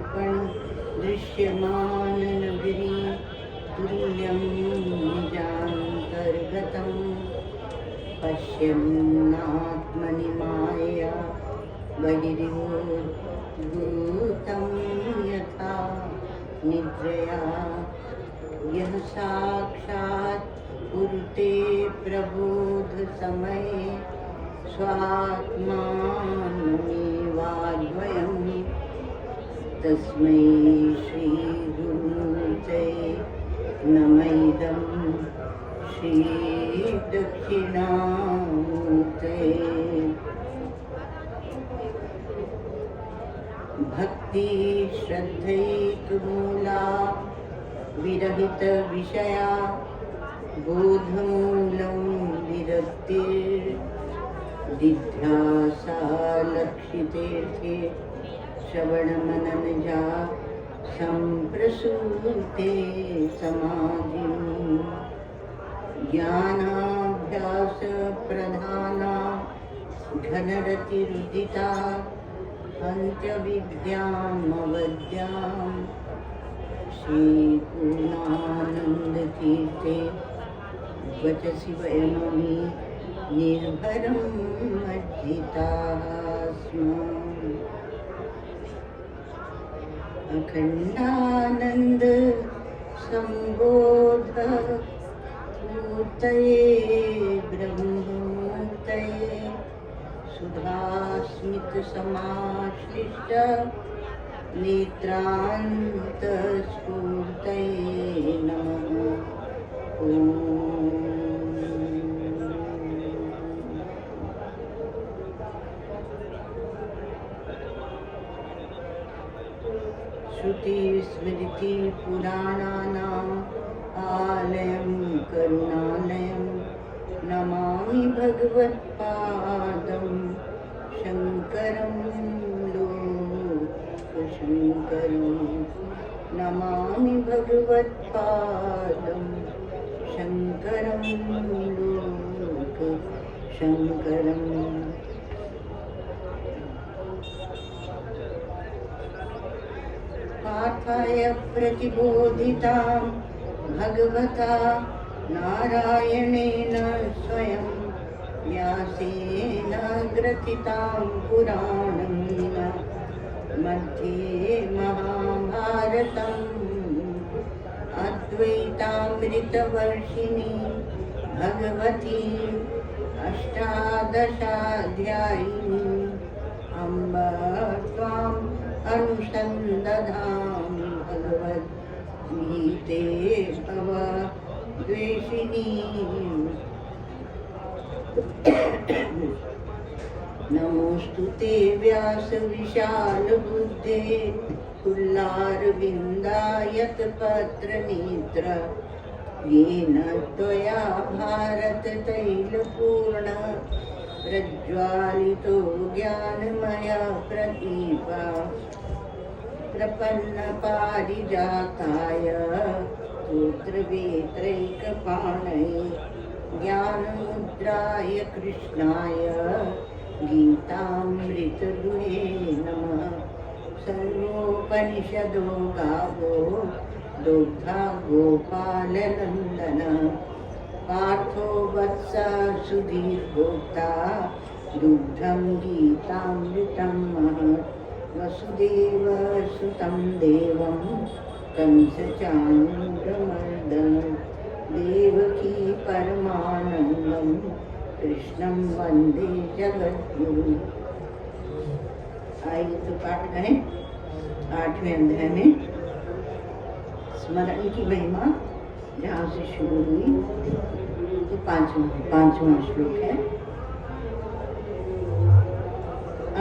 दर्पण दृश्यमाननगरी तुल्यं निजान्तर्गतं पश्यन्नात्मनि मायया बहिर्भूतं यथा निद्रया यः साक्षात् कुरुते प्रबोधसमये स्वात्मानमेवाद्वयं तस्मै श्रीगुरुते नमैदं श्रीदक्षिणामूर्ते। भक्ति श्रद्धैकमूला विरहित विषया बोधमूलं विरक्तिर्दिध्यासा लक्षितेऽर्थे श्रवणमननजा सम्प्रसूते समाधिं ज्ञानाभ्यासप्रधाना घनरतिरुदिता अन्त्यविद्यामवद्यां श्रीपूर्णानन्दतीर्थे वचसि वयमपि निर्भरं मज्जिताः स्मः। अखण्डानन्द सम्बोध मूर्तये ब्रह्ममूर्तये सुधास्मित समाश्लिष्ट नेत्रान्तस्फूर्तये नमः। ॐ श्रुतिस्मृति पुराणानाम् आलयं करुणालयं नमामि भगवत्पादं शङ्करं लोकशङ्करं नमामि भगवत्पादं शङ्करं लोकशङ्करम्। पार्थाय प्रतिबोधितां भगवता नारायणेन स्वयं व्यासेन ग्रथितां पुराणं मध्ये महाभारतम् अद्वैतामृतवर्षिणी भगवती अष्टादशाध्यायिनी अम्ब त्वाम् अनुसन्दधामि भगवद्गीते भव द्वेषिणी। नमोऽस्तु ते व्यासविशालबुद्धे पुल्लारविन्दायतपत्रनेत्र येन त्वया भारततैलपूर्ण प्रज्वालितो ज्ञानमया प्रदीपा प्रपन्नपारिजाताय स्तोत्रवेत्रैकपाणये ज्ञानमुद्राय कृष्णाय गीतामृतदुहे नमः। सर्वोपनिषदो गावो दुग्धा गोपालनन्दन पार्थो वत्स सुधीर्भोक्ता दुग्धं गीतामृतं महत्। वसुदेवसुतं देवं कंसचाणूरमर्दनं देवकी परमानन्दं कृष्णं वन्दे जगद्गुरुं। आइए तो पाठ करें 8वें अध्याय में स्मरण की महिमा जहाँ से शुरू हुई तो पांचवा श्लोक है।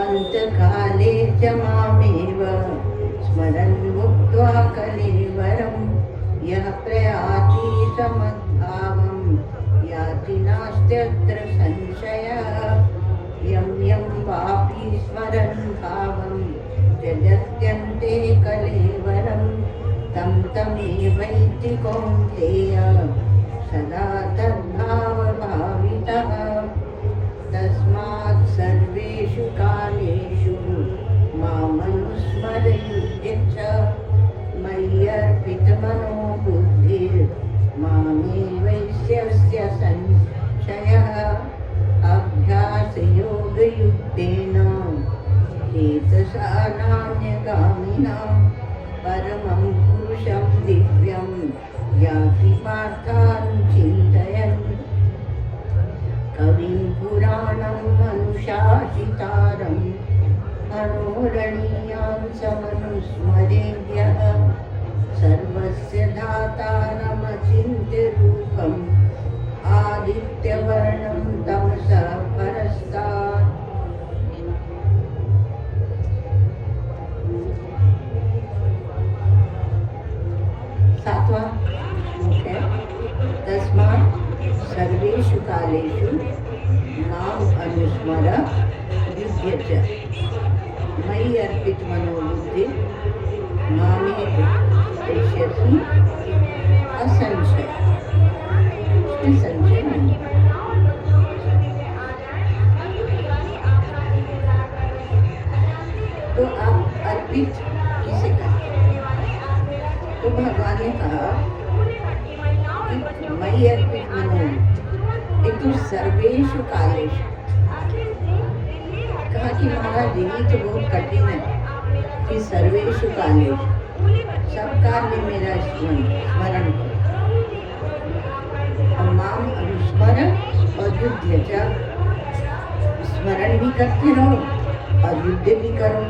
अंतकाले च मामेव स्मरन् मुक्त्वा कलेवरं यः प्रयाति समद्भावं याति नास्त्यत्र संशयः। यं यं वापि स्मरन् भावं त्यजत्यन्ते कलेवरं तं तमेवैति कौन्तेय सदा तद्भावभावितः। तस्मात् सर्वेषु कालेषु मामनुस्मरयुत्यच्च योगिना परमं पुरुषं दिव्यं याति पार्थानुचिन्तयन् कविं पुराणं अनुशासितारं मनोरणीयां समनुस्मरेद्यः सर्वस्य धातारमचिन्त्य रूपम् आदित्यवर्णं तमसः परस्तात्। सातवां श्लोक है तस्मात् सर्वेषु कालेषु माम् अनुस्मर युध्य च मयि अर्पित मनोबुद्धि मामे पश्यसि असंशय। इसमें संशय नहीं। तो आप अर्पित किसे करते हैं? तो भगवान ने कहा कि मयि अर्पित मनोबुद्धि, एक तो सर्वेषु कालेषु। कहा कि महाराज यही तो बहुत कठिन है कि सर्वेषु कालेषु, सब काल में मेरा स्मरण करो। और माम अनुस्मरण और युद्ध च, स्मरण भी करते रहो और युद्ध भी करो।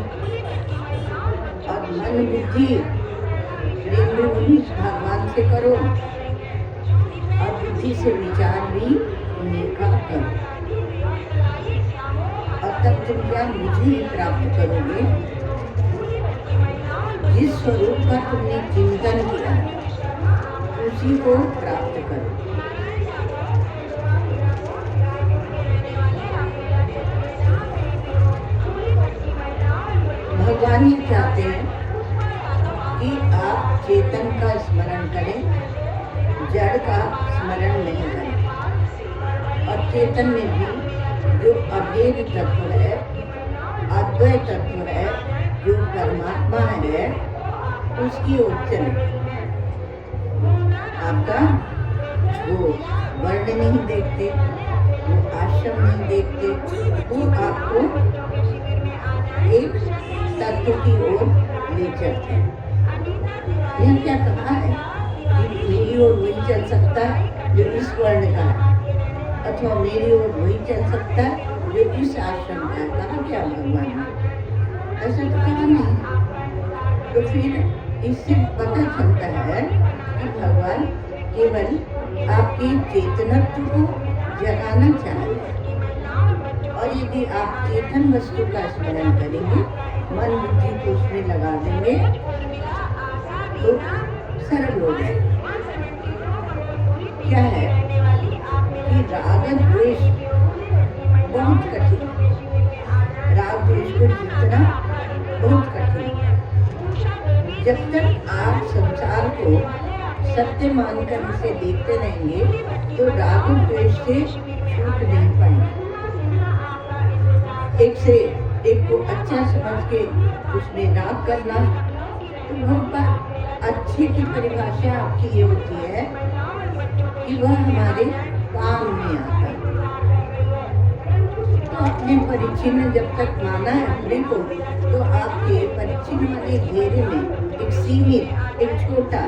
और मन बुद्धि प्रेम भी उन्हीं भगवान से करो और बुद्धि से विचार भी उन्हीं का करो। और तब तुम क्या मुझे ही प्राप्त करोगे जिस स्वरूप का तुमने चिंतन किया उसी को प्राप्त करो। भगवान ये चाहते हैं कि आप चेतन का स्मरण करें, जड़ का स्मरण नहीं करें। और चेतन में भी जो अभेद तत्व है, अद्वय तत्व है, जो परमात्मा है, उसकी ओर चले। आपका वो वर्ण नहीं देखते, वो आश्रम नहीं देखते, वो आपको एक तत्व की ओर ले चलते हैं। यह क्या कहा है कि मेरी ओर वही चल सकता है जो इस वर्ण का है, अथवा मेरी ओर वही चल सकता है जो इस आश्रम का है। कहा क्या भगवान ने? ऐसा तो कहा नहीं। तो फिर इससे पता चलता है कि भगवान केवल आपके चेतनत्व को जगाना चाहते हैं। और यदि आप चेतन वस्तु का स्मरण करेंगे, मन बुद्धि को उसमें लगा देंगे, तो सरल हो जाएगा। क्या है कि राग द्वेष बहुत कठिन है। राग द्वेष को जीतना बहुत कठिन है। जब तक आप संसार को सत्य मानकर इसे देखते रहेंगे तो राग द्वेष से छूट नहीं पाएंगे। एक से एक को अच्छा समझ के उसमें राग करना, तो बहुत अच्छे की परिभाषा आपकी ये होती है कि वह हमारे काम में आता है। तो अपने परिचिन जब तक माना है अपने को, तो आपके परिचिन वाले घेरे में एक सीमित, एक छोटा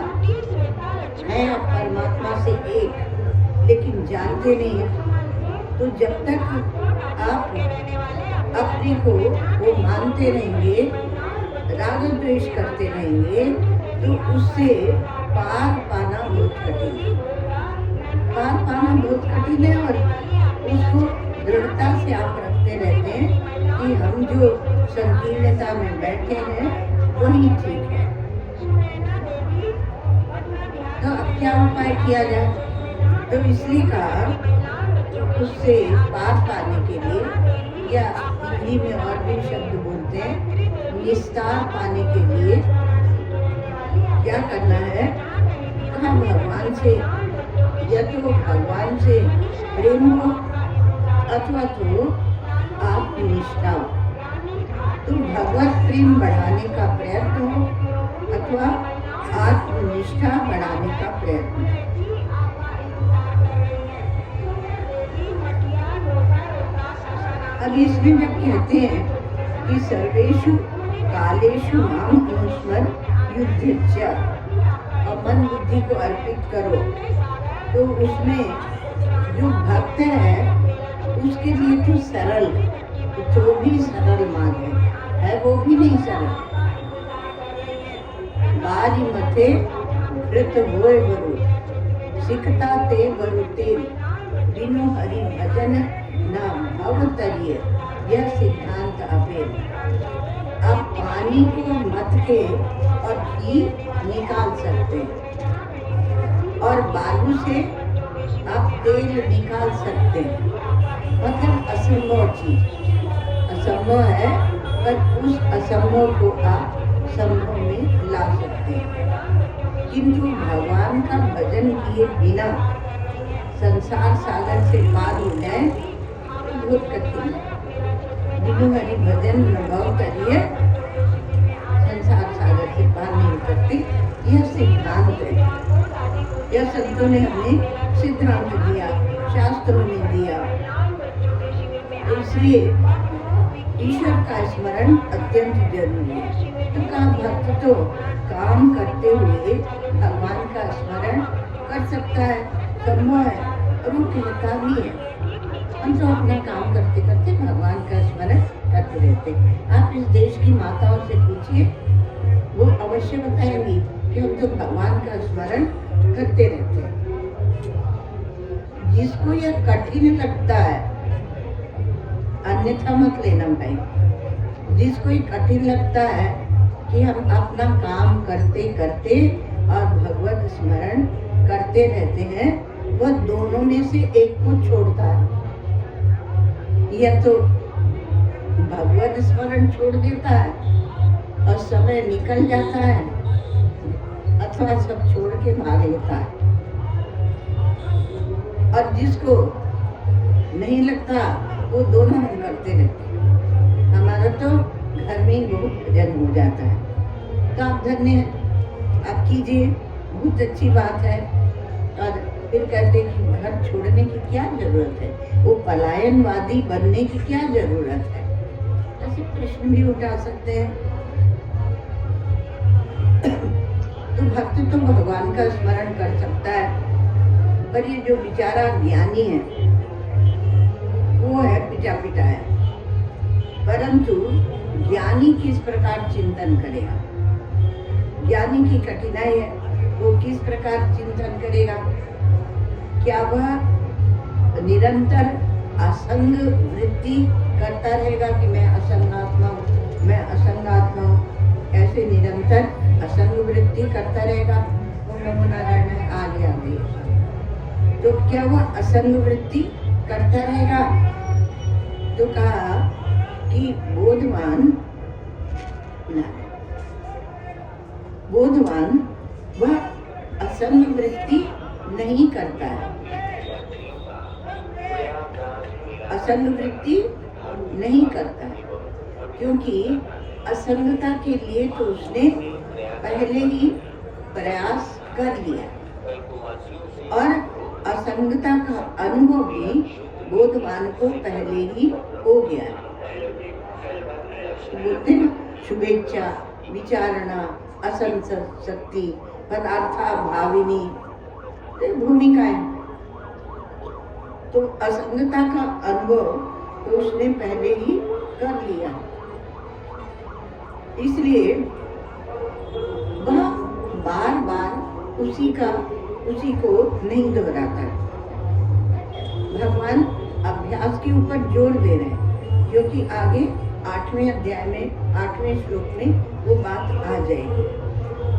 है परमात्मा से एक, लेकिन जानते नहीं है। तो जब तक आप अपने को वो मानते रहेंगे, राग द्वेष करते रहेंगे, तो उससे पार पाना बहुत कठिन है। पार पाना बहुत कठिन है। और उसको दृढ़ता से आप रखते रहते हैं कि हम जो संकीर्णता में बैठे हैं वही ठीक है। तो अब क्या उपाय किया जाए? तो इसलिए कहा उससे पार पाने के लिए, या हिंदी में और भी शब्द बोलते हैं, निस्तार पाने के लिए क्या करना है? कहा भगवान से, या तो भगवान से प्रेम हो अथवा तो आप निष्ठा हो। तो भगवत प्रेम बढ़ाने का प्रयत्न हो अथवा आत्मनिष्ठा बढ़ाने का प्रयत्न। अब इसमें जब कहते हैं कि सर्वेषु कालेषु माम अनुस्मर युद्धस्य, और मन बुद्धि को अर्पित करो। तो उसमें जो भक्त है उसके लिए तो सरल, तो भी सरल मार्ग है वो भी नहीं सरल। बारी मथे कृत होए बरु, सिकता ते बरु तेल, बिनु हरि भजन न भव तरिय, यह सिद्धांत अपेल। आप पानी को मथ के और घी निकाल सकते हैं, और बालू से आप तेल निकाल सकते हैं। मतलब असंभव चीज असंभव है, पर उस असंभव को आप संभव में ला सकते हैं। किंतु भगवान का भजन किए बिना संसार सागर से पार हो जाए तो बहुत कठिन है। बिनु हरि भजन अनुभव करिए, संसार सागर से पार नहीं करते। यह सिद्धांत है, यह संतों ने हमें सिद्धांत दिया, शास्त्रों ने दिया। तो इसलिए ईश्वर का स्मरण अत्यंत जरूरी है। तो का भक्त तो काम करते हुए भगवान का स्मरण कर सकता है, संभव है, और वो कहता भी है। हम तो अपना काम करते करते भगवान का स्मरण करते रहते। आप इस देश की माताओं से पूछिए, वो अवश्य बताएंगी कि हम तो भगवान का स्मरण करते रहते हैं। जिसको यह कठिन लगता है, अन्यथा मत लेना भाई, जिसको ये कठिन लगता है कि हम अपना काम करते करते और भगवत स्मरण करते रहते हैं, वह दोनों में से एक को छोड़ता है। यह तो भगवत स्मरण छोड़ देता है और समय निकल जाता है, अथवा सब छोड़ के भाग लेता है। और जिसको नहीं लगता वो दोनों हम करते रहते हैं। हमारा तो घर में ही बहुत भजन हो जाता है। तो आप धन्य हैं, आप कीजिए, बहुत अच्छी बात है। और फिर कहते कि घर छोड़ने की क्या जरूरत है, वो पलायनवादी बनने की क्या जरूरत है, ऐसे प्रश्न भी उठा सकते हैं। तो भक्त तो भगवान का स्मरण कर सकता है, पर ये जो बेचारा ज्ञानी है वो है पिटा पिटाया। परंतु ज्ञानी किस प्रकार चिंतन करेगा, ज्ञानी की कठिनाई है, वो किस प्रकार चिंतन करेगा। क्या वह निरंतर असंग वृत्ति करता रहेगा कि मैं असंगात्मा हूँ, मैं असंगात्मा हूँ, ऐसे निरंतर असंग वृत्ति करता रहेगा। नमो नारायण आ गया। तो क्या वह असंग वृत्ति करता रहेगा? तो कहा कि बोधवान वह असंग वृत्ति नहीं करता है, असंग वृत्ति नहीं करता है, क्योंकि असंगता के लिए तो उसने पहले ही प्रयास कर लिया, और असंगता का अनुभव भी बोधवान को पहले ही हो गया है। बोलते ना, शुभेच्छा, विचारणा, असंशक्ति, पदार्था भाविनी, भूमिकाएं। तो असंगता का अनुभव तो उसने पहले ही कर लिया, इसलिए वह बार बार उसी को नहीं दोहराता। भगवान अभ्यास के ऊपर जोर दे रहे हैं, क्योंकि आगे 8वें अध्याय में 8वें श्लोक में वो बात आ जाएगी।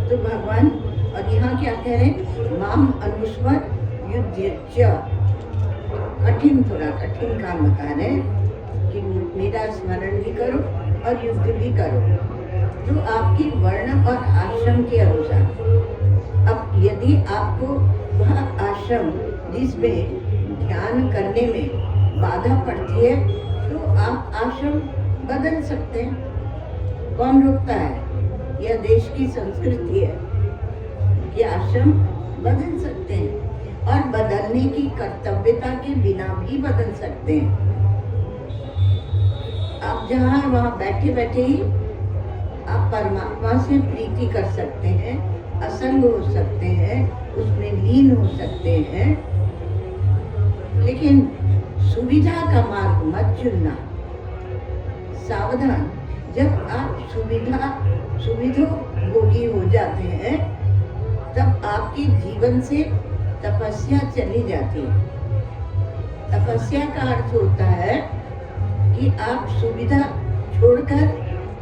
तो भगवान और यहाँ क्या कह रहे हैं, माम अनुस्मर युध्यच। कठिन, थोड़ा कठिन काम बता रहे हैं कि मेरा स्मरण भी करो और युद्ध भी करो, जो आपकी वर्ण और आश्रम के अनुसार। अब यदि आपको वह आश्रम जिसमें ध्यान करने में बाधा पड़ती है, तो आप आश्रम बदल सकते हैं। कौन रोकता है? यह देश की संस्कृति है कि आश्रम बदल सकते हैं, और बदलने की कर्तव्यता के बिना भी बदल सकते हैं। आप जहाँ वहाँ बैठे बैठे ही आप परमात्मा से प्रीति कर सकते हैं, असंग हो सकते हैं, उसमें लीन हो सकते हैं, लेकिन सुविधा का मार्ग मत चुनना। सावधान, जब आप सुविधा भोगी हो जाते हैं तब आपके जीवन से तपस्या चली जाती है। तपस्या का अर्थ होता है कि आप सुविधा छोड़कर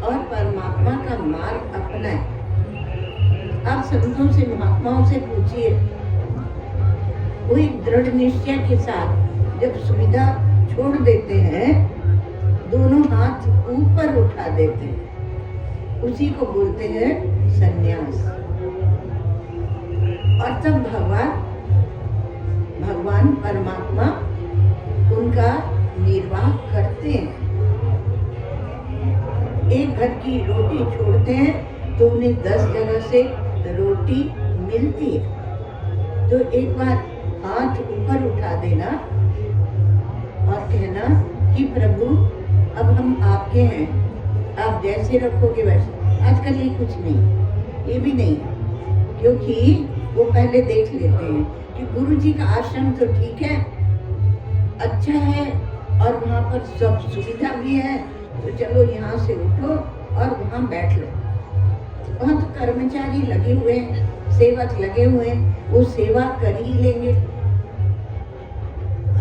और परमात्मा का मार्ग अपनाएं। आप संतों से, महात्माओं से पूछिए, वो एक दृढ़ निश्चय के साथ जब सुविधा छोड़ देते हैं, दोनों हाथ ऊपर उठा देते हैं, उसी को बोलते हैं संन्यास। और तब भगवान परमात्मा उनका निर्वाह करते हैं। एक घर की रोटी छोड़ते हैं तो उन्हें 10 जगह से रोटी मिलती है। तो एक बार हाथ ऊपर उठा देना और कहना कि प्रभु अब हम आपके हैं, आप जैसे रखोगे वैसे। आजकल ये कुछ नहीं, ये भी नहीं, क्योंकि वो पहले देख लेते हैं कि गुरु जी का आश्रम तो ठीक है, अच्छा है, और वहाँ पर सब सुविधा भी है, तो चलो यहाँ से उठो और वहाँ बैठ लो। वहाँ तो कर्मचारी लगे हुए हैं, सेवक लगे हुए हैं, वो सेवा कर ही लेंगे,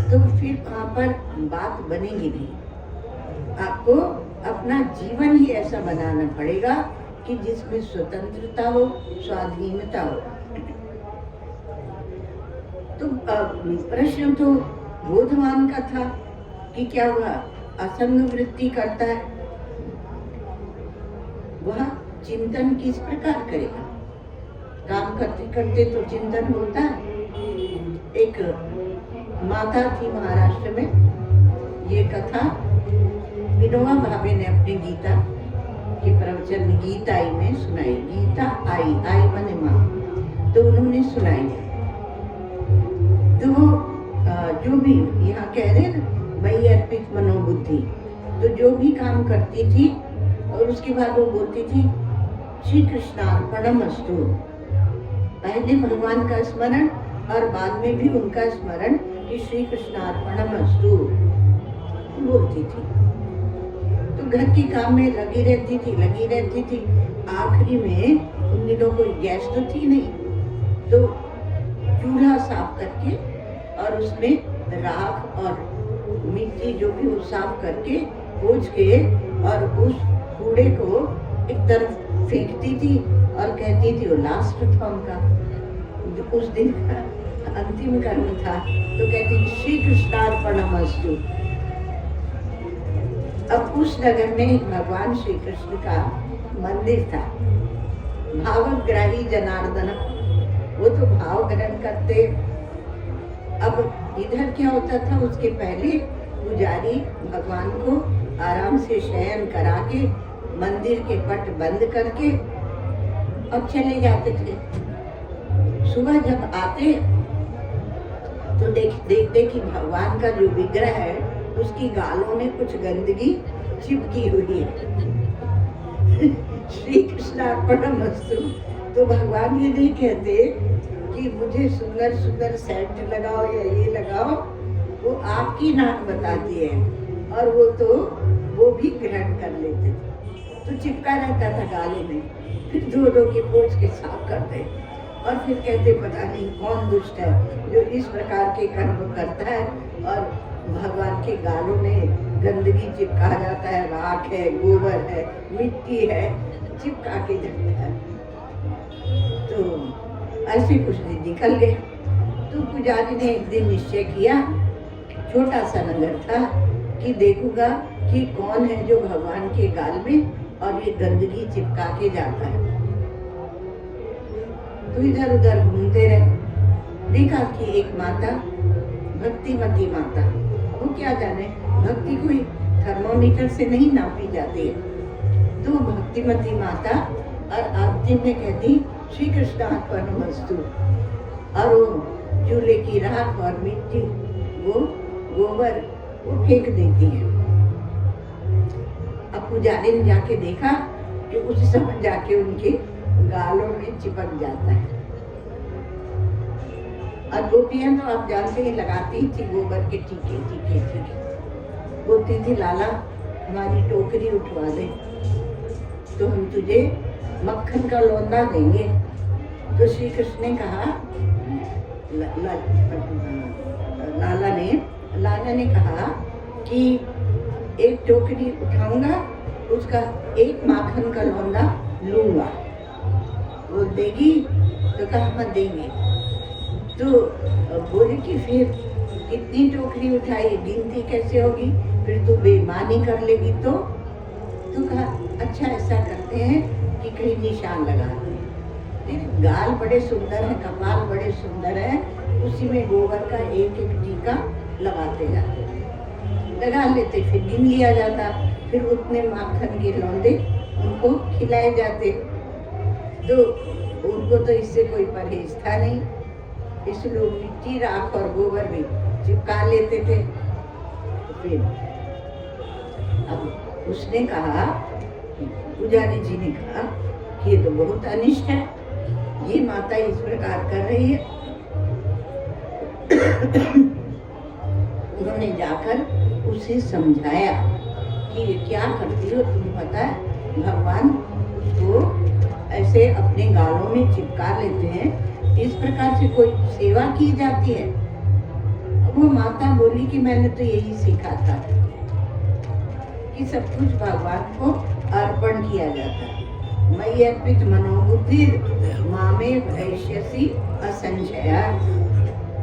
तो फिर वहाँ पर बात बनेगी नहीं। आपको अपना जीवन ही ऐसा बनाना पड़ेगा कि जिसमें स्वतंत्रता हो, स्वाधीनता हो। तो प्रश्न तो बोधवान का था कि क्या वह असंग वृत्ति करता है, वह चिंतन किस प्रकार करेगा। काम करते करते तो चिंतन होता है। एक माता थी महाराष्ट्र में, ये कथा विनोबा भावे ने अपनी गीता के प्रवचन गीताई में सुनाई। गीता आई माने माँ, तो उन्होंने सुनाई। तो जो भी यहाँ कह रहे ना, मई अर्पित मनोबुद्धि, तो जो भी काम करती थी और उसके बाद वो बोलती थी श्री कृष्णार्पणमस्तु। पहले भगवान का स्मरण और बाद में भी उनका स्मरण कि श्री कृष्णार्पणमस्तु बोलती थी। तो घर के काम में लगी रहती थी। आखिरी में उन दिनों कोई गैस तो थी नहीं, तो चूल्हा साफ करके और उसमें राख और मिट्टी जो भी वो साफ करके पोंछ के और उस कूड़े को एक तरफ फेंकती थी और कहती थी, वो लास्ट था उनका, उस दिन का अंतिम कर्म था, तो कहती श्री कृष्णार्पणमस्तु। अब उस नगर में भगवान श्री कृष्ण का मंदिर था। भावग्राही जनार्दन, वो तो भाव ग्रहण करते। अब इधर क्या होता था, उसके पहले पुजारी भगवान को आराम से शयन करा के मंदिर के पट बंद करके अब चले जाते थे। सुबह जब आते तो देखते कि भगवान का जो विग्रह है उसकी गालों में कुछ गंदगी चिपकी हुई है। श्री कृष्णार्पणमस्तु। तो भगवान ये नहीं कहते कि मुझे सुंदर सुंदर सेंट लगाओ या ये लगाओ, वो आपकी नाक बताती है, और वो भी ग्रहण कर लेते थे। तो चिपका रहता था गालों में, फिर धो के पोंछ के साफ करते और फिर कहते पता नहीं कौन दुष्ट है जो इस प्रकार के कर्म करता है और भगवान के गालों में गंदगी चिपका जाता है, राख है, गोबर है, मिट्टी है, चिपका के जाता है। तो ऐसे कुछ दिन निकल गए। तो पुजारी ने एक दिन निश्चय किया, छोटा सा नगर था, कि देखूंगा कि कौन है जो भगवान के गाल में और ये गंदगी चिपका के जाता है। तो इधर उधर घूमते रहे, देखा कि एक माता, भक्तिमती माता, वो क्या जाने भक्ति कोई थर्मोमीटर से नहीं नापी जाती है। तो भक्तिमती माता और अंतिम में कहती श्री कृष्णार्पणमस्तु, और वो चूल्हे की राख और मिट्टी, वो गोबर, वो फेंक देती है। अब पुजारी ने जाके देखा कि उस समय जाके उनके गालों में चिपक जाता है। और गोपियां तो आप जानते हैं लगाती थी गोबर के टीके टीके टीके। बोलती थी लाला हमारी टोकरी उठवा दे तो हम तुझे मक्खन का लोंदा देंगे। तो श्री कृष्ण ने कहा लाला ने कहा कि एक टोकरी उठाऊंगा उसका एक माखन का लोंदा लूंगा। वो देगी तो कहा हम देंगे। तो बोले कि फिर कितनी टोकरी उठाई गिनती कैसे होगी, फिर तू बेईमानी कर लेगी तो कहा अच्छा ऐसा करते हैं कि कहीं निशान लगा दें। गाल बड़े सुंदर है, कपाल बड़े सुंदर है, उसी में गोबर का एक एक टीका लगाते जाते, लगा लेते, फिर गिन लिया जाता, फिर उतने माखन के लौंदे उनको खिलाए जाते। तो उनको तो इससे कोई परहेज था नहीं, इसलिए मिट्टी राख और गोबर भी चिपका लेते थे। तो फिर अब उसने कहा, पुजारी जी ने कहा कि ये तो बहुत अनिष्ट है, ये माता इस प्रकार कर रही है। उन्होंने जाकर उसे समझाया कि ये क्या करती हो तुम, पता है भगवान उसको ऐसे अपने गालों में चिपका लेते हैं, इस प्रकार से कोई सेवा की जाती है। वो माता बोली कि मैंने तो यही सीखा था कि सब कुछ भगवान को अर्पण किया जाता है। मयि अर्पित मनोबुद्धि मामे वैश्यसी असंशया।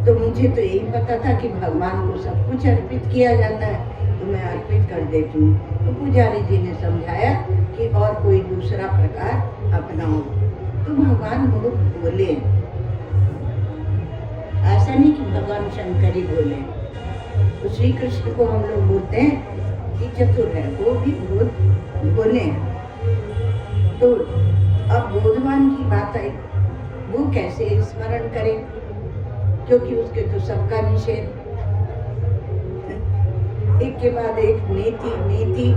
तो मुझे तो यही पता था कि भगवान को सब कुछ अर्पित किया जाता है, तो मैं अर्पित कर देती हूँ। तो पुजारी जी ने समझाया कि और कोई दूसरा प्रकार अपनाओ। तो भगवान बहुत बोले, ऐसा नहीं कि भगवान शंकर ही बोले। तो श्री कृष्ण को हम लोग बोलते हैं कि चतुर है, वो भी बहुत बोले हैं। तो अब बोधवान की बात आई, वो कैसे स्मरण करे, क्योंकि उसके तो सबका निषेध, एक के बाद एक नीति नीति,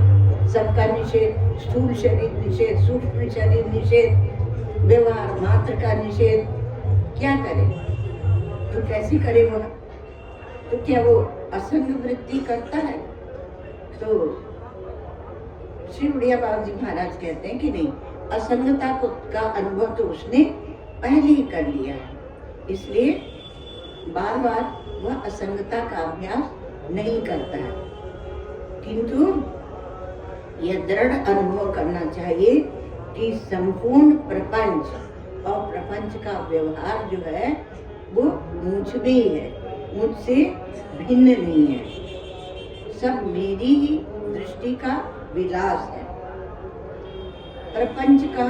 सबका निषेध, स्थूल शरीर निषेध, सूक्ष्म शरीर निषेध, व्यवहार मात्र का निषेध। क्या करे तो कैसे करे वो? तो क्या वो असंग वृत्ति करता है? तो श्री उड़िया बाबू जी महाराज कहते हैं कि नहीं, असंगता को का अनुभव तो उसने पहले ही कर लिया है, इसलिए बार बार वह असंगता का अभ्यास नहीं करता है। किंतु यह दृढ़ अनुभव करना चाहिए कि संपूर्ण प्रपंच और प्रपंच का व्यवहार जो है वो मुझ में ही है, मुझसे भिन्न नहीं है, सब मेरी ही दृष्टि का विलास है। प्रपंच का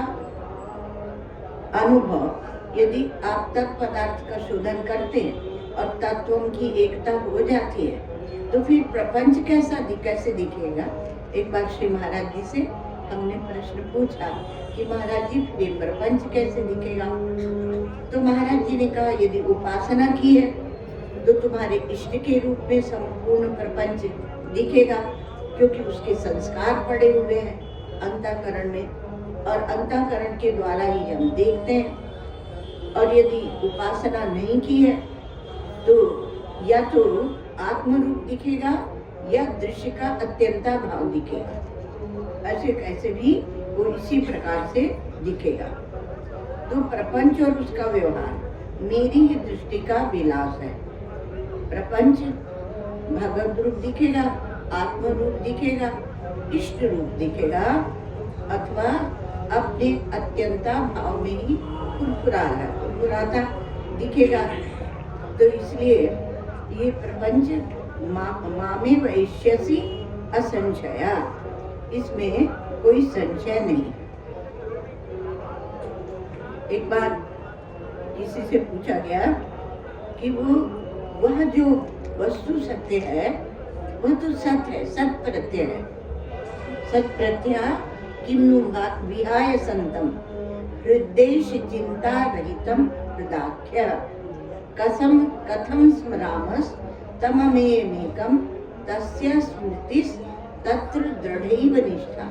अनुभव यदि आप तत्पदार्थ का शोधन करते हैं और तत्वों की एकता हो जाती है तो फिर प्रपंच कैसे दिखेगा? एक बार श्री महाराज जी से हमने प्रश्न पूछा कि महाराज जी ये प्रपंच कैसे दिखेगा? तो महाराज जी ने कहा यदि उपासना की है तो तुम्हारे इष्ट के रूप में संपूर्ण प्रपंच दिखेगा, क्योंकि उसके संस्कार पड़े हुए हैं अंतःकरण में, और अंतःकरण के द्वारा ही हम देखते हैं। और यदि उपासना नहीं की है तो या तो आत्म रूप दिखेगा या दृश्य का अत्यंता भाव दिखेगा, ऐसे कैसे भी वो इसी प्रकार से दिखेगा। तो प्रपंच और उसका व्यवहार मेरी ही दृष्टि का विलास है। प्रपंच भगवत रूप दिखेगा, आत्म रूप दिखेगा, इष्ट रूप दिखेगा, अथवा अपने अत्यंता भाव में ही कुरकुराता दिखेगा। तो इसलिए ये प्रपंच मामे वैश्यसी असंशया, इसमें कोई संशय नहीं। एक बार किसी से पूछा गया कि वह जो वस्तु सत्य है वह तो सत्य है, सत प्रत्यय है। सत प्रत्यय किन्नु विहाय संतम हृदेश चिंता रहितम हृदाख्य कथम स्मरामस तममेकम तस्य स्मृतिस तत्र दृढ़ैव निष्ठा।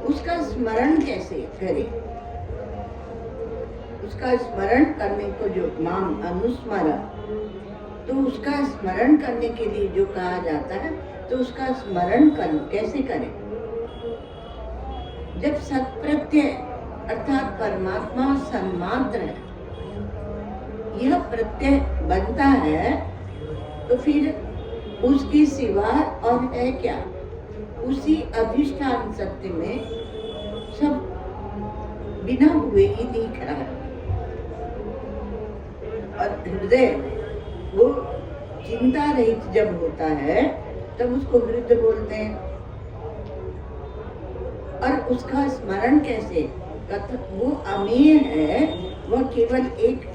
उसका स्मरण कैसे करे? उसका स्मरण करने को जो माम अनुस्मरण, तो उसका स्मरण करने के लिए जो कहा जाता है, तो उसका स्मरण कैसे करें? जब सत्प्रत्यय अर्थात परमात्मा सन्मात्र है, यह प्रत्यय बनता है, तो फिर उसकी सिवा और है क्या? उसी अधिष्ठान सत्य में सब बिना हुए ही दिख रहा है। और हृदय वो चिंता रहित जब होता है तब उसको हृदय बोलते हैं। और उसका स्मरण कैसे? वो अमेय है, वह केवल एक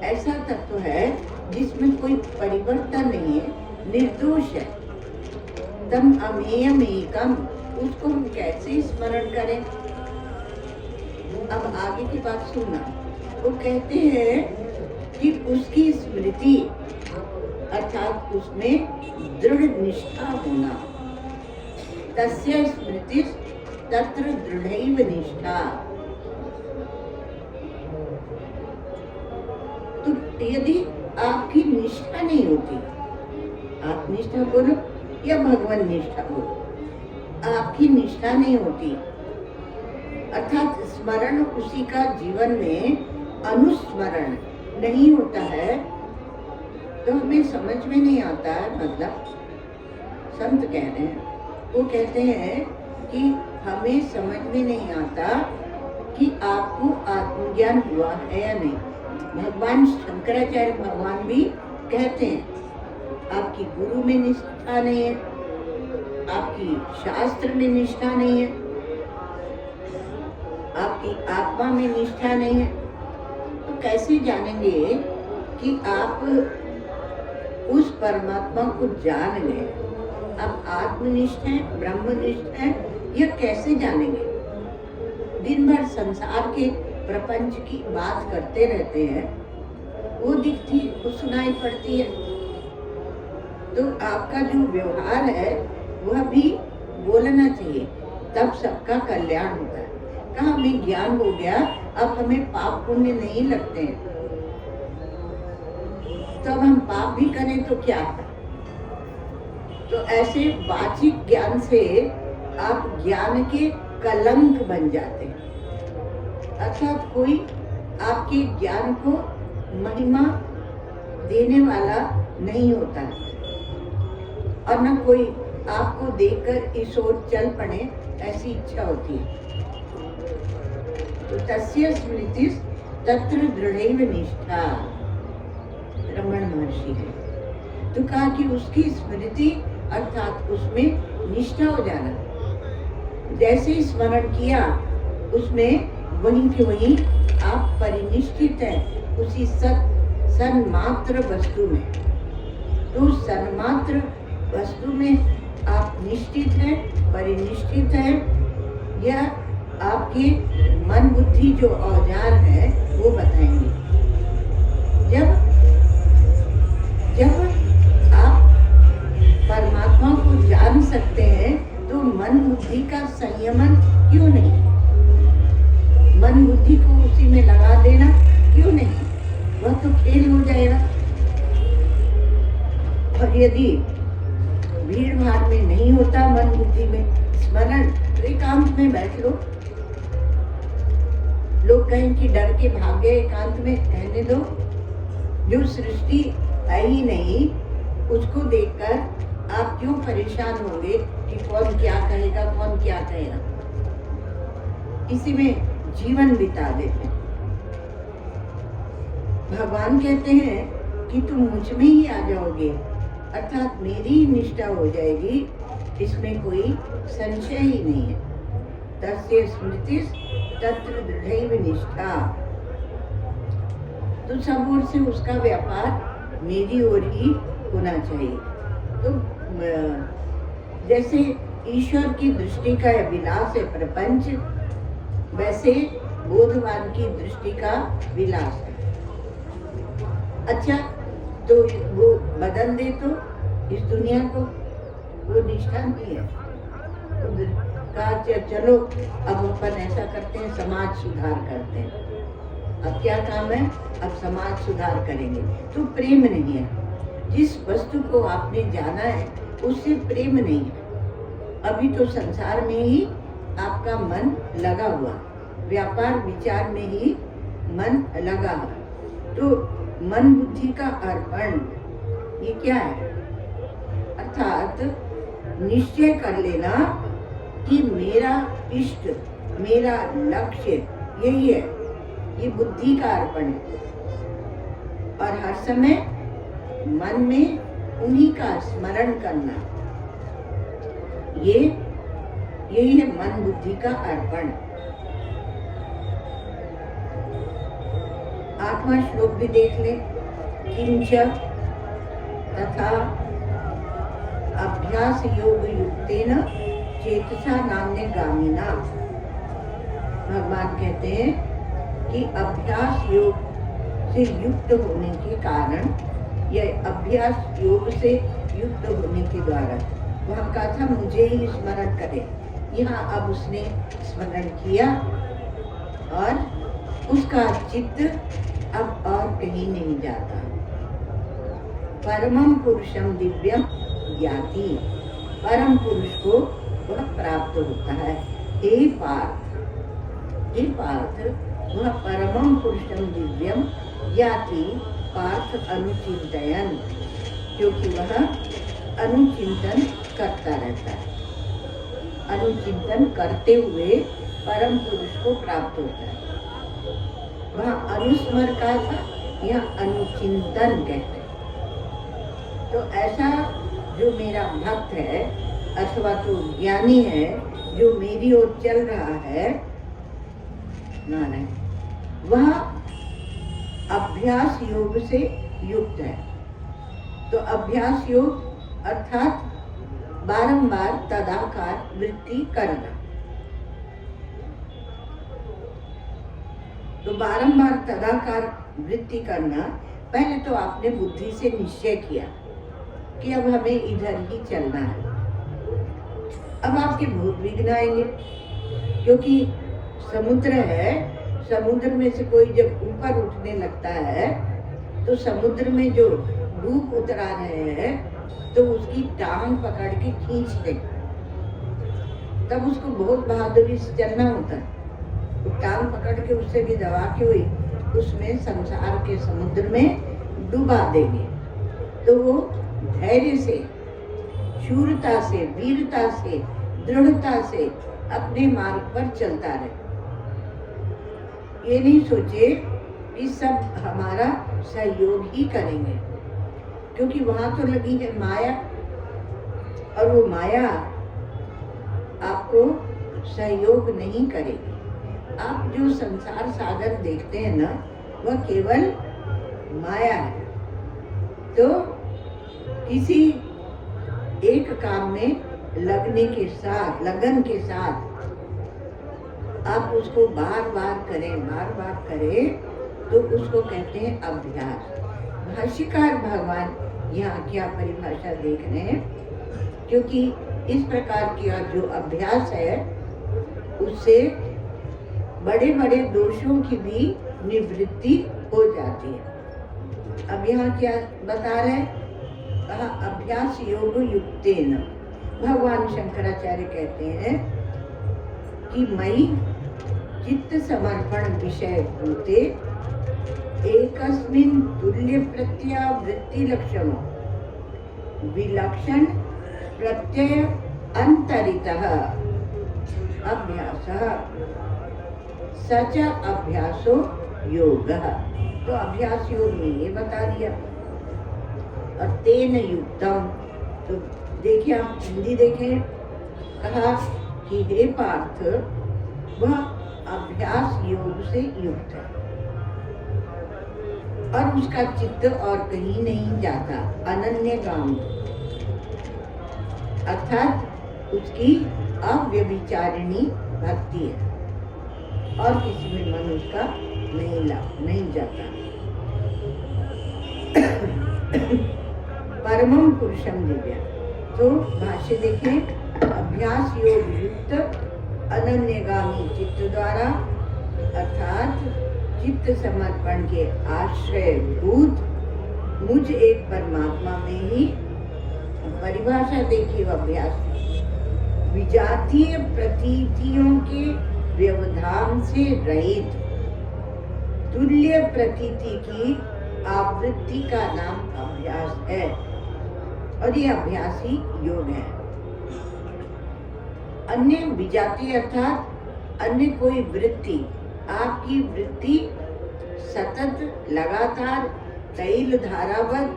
ऐसा तत्व है जिसमें कोई परिवर्तन नहीं है, निर्दोष है। तम अमेयम एकम, उसको हम कैसे स्मरण करें? अब आगे की बात सुनना। वो कहते हैं कि उसकी स्मृति अर्थात उसमें दृढ़ निष्ठा होना। तस्य स्मृति तत्र दृढ़ैव निष्ठा। तो यदि आपकी निष्ठा नहीं होती, आप निष्ठा बोलो या भगवान निष्ठा बोलो, आपकी निष्ठा नहीं होती अर्थात स्मरण उसी का जीवन में अनुस्मरण नहीं होता है, तो हमें समझ में नहीं आता है। मतलब संत कह रहे हैं, वो कहते हैं कि हमें समझ में नहीं आता कि आपको आत्मज्ञान हुआ है या नहीं। भगवान शंकराचार्य भगवान भी कहते हैं आपकी गुरु में निष्ठा नहीं है, आपकी शास्त्र में निष्ठा नहीं है, आपकी आत्मा में निष्ठा नहीं है, तो कैसे जानेंगे कि आप उस परमात्मा को जान गए? आप आत्मनिष्ठ हैं, ब्रह्मनिष्ठ हैं, यह कैसे जानेंगे? दिन भर संसार के प्रपंच की बात करते रहते हैं, वो दिखती, वो सुनाई पड़ती है, तो आपका जो व्यवहार है वह भी बोलना चाहिए, तब सबका कल्याण होता है। कहाँ हमें ज्ञान हो गया, अब हमें पाप पुण्य नहीं लगते हैं, तो अब हम पाप भी करें तो क्या है? तो ऐसे वाचिक ज्ञान से आप ज्ञान के कलंक बन जाते हैं, अर्थात कोई आपके ज्ञान को महिमा देने वाला नहीं होता है, और न कोई आपको देखकर इस ओर चल पड़े ऐसी इच्छा होती है। तो तस्य स्मृति तत्र दृढ़ैव निष्ठा, रमण महर्षि है। तो कहा कि उसकी स्मृति अर्थात उसमें निष्ठा हो जाना। जैसे ही स्मरण किया उसमें वहीं के वहीं आप परिनिष्ठित हैं उसी सन्मात्र वस्तु में। तो सन्मात्र वस्तु में आप निश्चित हैं, परिनिष्ठित हैं। यह आपके मन बुद्धि जो औजार है वो बताएंगे। जब आप परमात्मा को जान सकते हैं तो मन बुद्धि का संयमन क्यों नहीं? मन बुद्धि को उसी में लगा देना क्यों नहीं? वह तो खेल हो जाएगा। और यदि भीड़ भाड़ में नहीं होता मन बुद्धि में स्मरण, तो एकांत में बैठ लो। लोग कहें कि डर के भाग गए, एकांत में रहने दो। जो सृष्टि है ही नहीं, उसको देखकर आप क्यों परेशान होंगे कि कौन क्या कहेगा, कौन क्या कहेगा? इसी में जीवन बिता देते हैं। भगवान कहते हैं कि तुम मुझ में ही आ जाओगे, अर्थात मेरी ही निष्ठा हो जाएगी, इसमें कोई संशय ही नहीं है। तस्य स्मृति तत्र दृढ़ैव निष्ठा। तो सब ओर से उसका व्यापार मेरी ओर ही होना चाहिए। तो जैसे ईश्वर की दृष्टि का विलास है प्रपंच, वैसे बोधवान की दृष्टि का विलास है। अच्छा, तो वो बदल दे तो इस दुनिया को, वो निष्ठा नहीं है। कहा चलो अब अपन ऐसा करते हैं, समाज सुधार करते हैं। अब क्या काम है? अब समाज सुधार करेंगे। तो प्रेम नहीं है। जिस वस्तु को आपने जाना है उससे प्रेम नहीं है। अभी तो संसार में ही आपका मन लगा हुआ, व्यापार विचार में ही मन लगा हुआ। तो मन बुद्धि का अर्पण ये क्या है? अर्थात निश्चय कर लेना कि मेरा इष्ट, मेरा लक्ष्य यही है। ये बुद्धि का अर्पण है। और हर समय मन में उन्हीं का स्मरण करना, यही है मन बुद्धि का अर्पण। 8वां श्लोक भी देख ले। किंच तथा अभ्यास योग युक्तेन चेतसा नान्य गामिना। भगवान कहते हैं कि अभ्यास योग से युक्त होने के कारण, यह अभ्यास योग से युक्त होने के द्वारा, वहाँ कहा था मुझे ही स्मरण करे, यहाँ अब उसने स्मरण किया और उसका चित्त अब और कहीं नहीं जाता। परमं पुरुषम दिव्यम ज्ञाति, परम पुरुष को वह प्राप्त होता है। हे पार्थ, वह परमं पुरुषम दिव्यम ज्ञाति पार्थ अनुचिंतयन, क्योंकि वह अनुचिंतन करता रहता है। अनुचिंतन करते हुए परम पुरुष को प्राप्त होता है। वहाँ अनुस्मर का था, यहाँ अनुचिंतन कहते हैं। तो ऐसा जो मेरा भक्त है अथवा जो ज्ञानी है, जो मेरी ओर चल रहा है, नारायण, वह अभ्यास योग से युक्त है। तो अभ्यास योग अर्थात बारंबार तदाकार वृत्ति करना। तो बारंबार तदाकार वृत्ति करना, पहले तो आपने बुद्धि से निश्चय किया कि अब हमें इधर ही चलना है। अब आपके भूत विघ्न आएंगे, क्योंकि समुद्र है, समुद्र में से कोई जब ऊपर उठने लगता है तो समुद्र में जो डूब उतरा रहे हैं तो उसकी टांग पकड़ के खींच दे, तब उसको बहुत बहादुरी से चलना होता है। तो टांग पकड़ के उससे भी दबा के हुई उसमें संसार के समुद्र में डुबा देंगे। तो वो धैर्य से, शूरता से, वीरता से, दृढ़ता से अपने मार्ग पर चलता रहे। ये नहीं सोचे कि सब हमारा सहयोग ही करेंगे, क्योंकि वहां तो लगी है माया, और वो माया आपको सहयोग नहीं करेगी। आप जो संसार सागर देखते हैं ना, वह केवल माया है। तो किसी एक काम में लगन के साथ आप उसको बार बार करें तो उसको कहते हैं अभ्यास। भाष्यकार भगवान यहाँ क्या परिभाषा देख रहे हैं, क्योंकि इस प्रकार का जो अभ्यास है उससे बड़े बड़े दोषों की भी निवृत्ति हो जाती है। अब यहाँ क्या बता रहे हैं? कहा अभ्यास योग युक्तेन। भगवान शंकराचार्य कहते हैं कि मई चित्त समर्पण विषय भूते एकस्मिन् तुल्य प्रत्यावृत्ति लक्षणो विलक्षण प्रत्यय अंतरितः अभ्यासः सच अभ्यासो योग। तो अभ्यास योग में ये बता दिया। और तेन युक्तम, तो देखिए आप हिंदी देखें, कहा कि हे पार्थ, वह अभ्यास योग से युक्त है और उसका चित्त और कहीं नहीं जाता, अनन्यगामी, अर्थात उसकी अव्यभिचारिणी भक्ति है और किसी में मन उसका नहीं जाता। परमं पुरुषम दिव्या। तो भाष्य देखें, अभ्यास योग युक्त अनन्यगामी चित्त द्वारा अर्थात चित्त समर्पण के आश्रय भूत मुझ एक परमात्मा में ही, परिभाषा देखिए अभ्यास, विजातीय प्रतीतियों के व्यवधान से रहित तुल्य प्रतीति की आवृत्ति का नाम अभ्यास है, और ये अभ्यास ही योग है। अन्य विजातीय अर्थात अन्य कोई वृत्ति, आपकी वृत्ति सतत लगातार तैल धारावत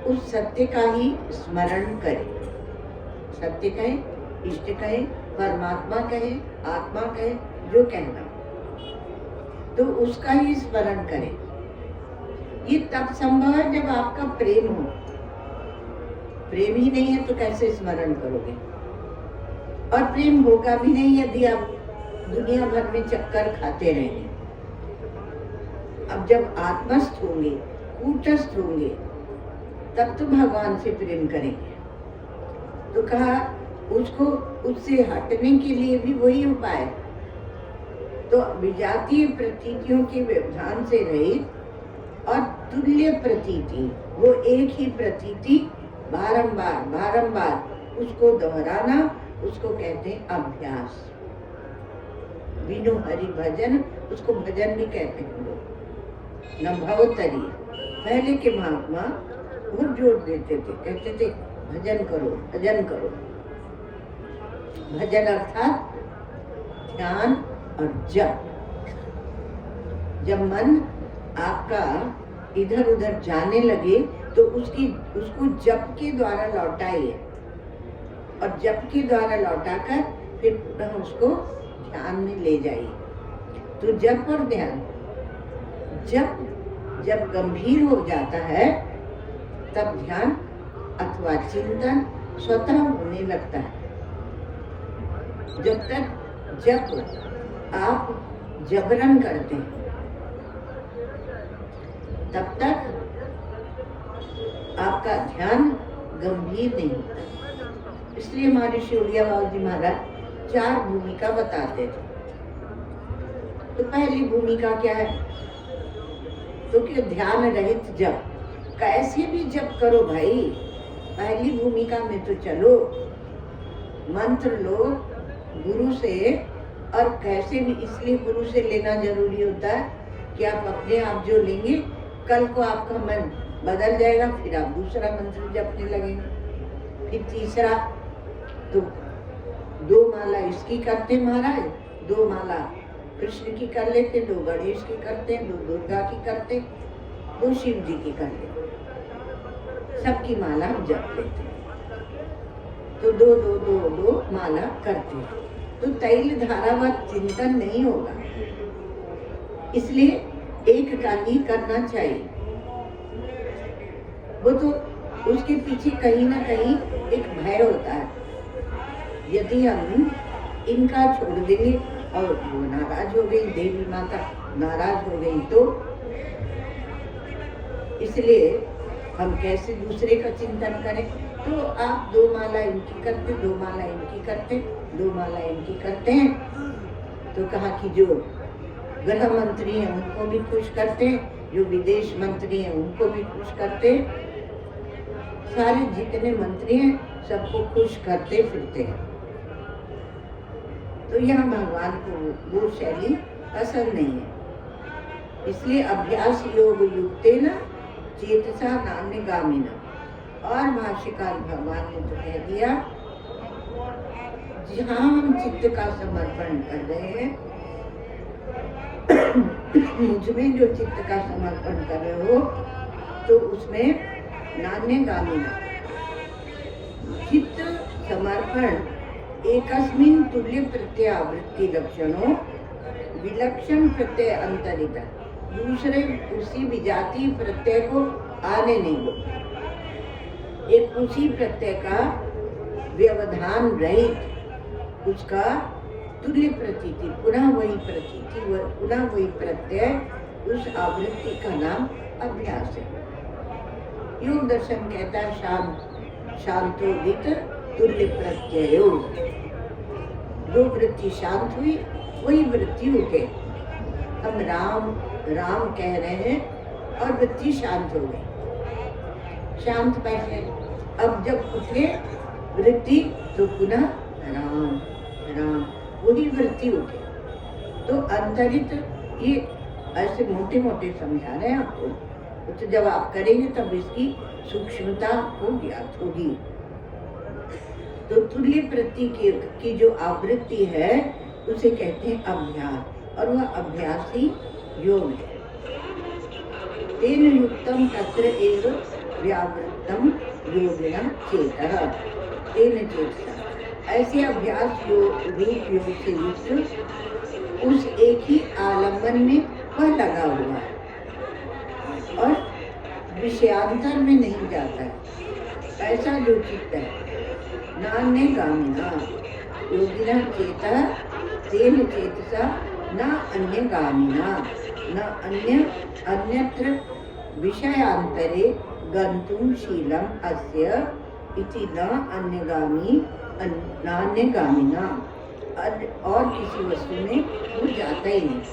उस सत्य का ही स्मरण करे। सत्य कहे, इष्ट कहे, परमात्मा कहे, आत्मा कहे, जो कहना, तो उसका ही स्मरण करे। ये तब संभव है जब आपका प्रेम हो। प्रेम ही नहीं है तो कैसे स्मरण करोगे? और प्रेम होगा भी नहीं यदि आप दुनिया भर में चक्कर खाते रहेंगे। अब जब आत्मस्थ होंगे, कूटस्थ होंगे, तब तो भगवान से प्रेम करेंगे। तो कहा उसको उससे हटने के लिए भी वही उपाय। तो विजातीय प्रतीतियों के व्यवधान से रहित और तुल्य प्रतीति, वो एक ही प्रतीति बारंबार बारंबार उसको दोहराना, उसको कहते हैं अभ्यास। बिनु हरि भजन, उसको भजन भी कहते हैं लोग। न भवतरी, पहले के महात्मा बहुत जोर देते थे, कहते थे भजन करो, भजन करो। भजन अर्थात ध्यान और जप। जब मन आपका इधर उधर जाने लगे तो उसको जप के द्वारा लौटाइए, और जप के द्वारा लौटाकर फिर पुनः उसको ध्यान में ले जाइए। तो जप और ध्यान, जप जब गंभीर हो जाता है तब ध्यान अथवा चिंतन स्वतः होने लगता है। जब तक आप जबरन करते हैं तब तक आपका ध्यान गंभीर नहीं होता। इसलिए हमारे शिवड़िया बाबू जी महाराज 4 भूमिका बताते थे। तो पहली भूमिका क्या है? तो कि ध्यान रहित जप। कैसे भी जप करो भाई, पहली भूमिका में तो चलो, मंत्र लो गुरु से। और कैसे भी, इसलिए गुरु से लेना जरूरी होता है कि आप अपने आप जो लेंगे, कल को आपका मन बदल जाएगा, फिर आप दूसरा मंत्र जपने लगेंगे। फिर तीसरा, तो 2 माला इसकी करते महाराज, 2 माला कृष्ण की कर लेते, 2 गणेश की करते, 2 दुर्गा की करते, 2 शिव जी की कर लेते, सबकी माला हम जप लेते। तो 2 माला करते, तो तैल धारावत चिंतन नहीं होगा, इसलिए एक का ही करना चाहिए। वो तो उसके पीछे कहीं ना कहीं एक भय होता है, यदि हम इनका छोड़ देंगे और वो नाराज हो गई, देवी माता नाराज हो गई, तो इसलिए हम कैसे दूसरे का चिंतन करें। तो आप 2 माला इनकी करते, 2 माला इनकी करते, 2 माला इनकी करते हैं। तो कहा कि जो गृह मंत्री हैं उनको भी खुश करते हैं, जो विदेश मंत्री हैं उनको भी खुश करते हैं, सारे जितने मंत्री हैं सबको खुश करते फिरते हैं। तो यहाँ भगवान को वो शैली पसंद नहीं है। इसलिए अभ्यास योग युक्तेन चेतसा नान्यगामिना। और भाष्यकार भगवान ने तो कह दिया, जहाँ हम चित्त का समर्पण कर रहे हैं, मुझ में जो चित्त का समर्पण कर रहे हो, तो उसमें नान्यगामिना चित्त समर्पण एकस्मिन् तुल्य प्रत्ययावृत्ति लक्षणों विलक्षण प्रत्यय अंतरित, दूसरे उसी विजातीय प्रत्यय को आने नहीं दो। एक उसी प्रत्यय का व्यवधान रहित उसका तुल्य प्रतीति, पुनः वही प्रतीति, पुनः वही प्रत्यय, उस आवृत्ति का नाम अभ्यास है। योग दर्शन कहता है शांतोदित तुल्य प्रत्ययो। जो वृत्ति शांत हुई वही वृत्ति उठे। हम राम राम कह रहे हैं और वृत्ति शांत हो गई, शांत बैठे। अब जब उठे वृत्ति तो पुनः राम राम, वही वृत्ति उठे। तो अंतरित ये ऐसे मोटे मोटे समझा रहे हैं आपको, तो जब आप करेंगे तब इसकी सूक्ष्मता को ज्ञात होगी। तो तुल्य वृत्ति की जो आवृत्ति है उसे कहते हैं अभ्यास, और वह अभ्यास ही योग है। तेन युक्तम तत्र एव व्यावृत्तम योगिना चेतः तेन चेतसा। ऐसे अभ्यास रूप योग से युक्त उस एक ही आलम्बन में वह लगा हुआ है और विषयांतर में नहीं जाता है। ऐसा जो चित्त है नान्य गामिना योगिना चेतः तेन चेतसा न अन्य गामिना, न अन्यत्र विषयांतरे गंतुम शीलम अस्य इति न अन्यगामी नान्यगामिना। और किसी वस्तु में वो जाता ही नहीं।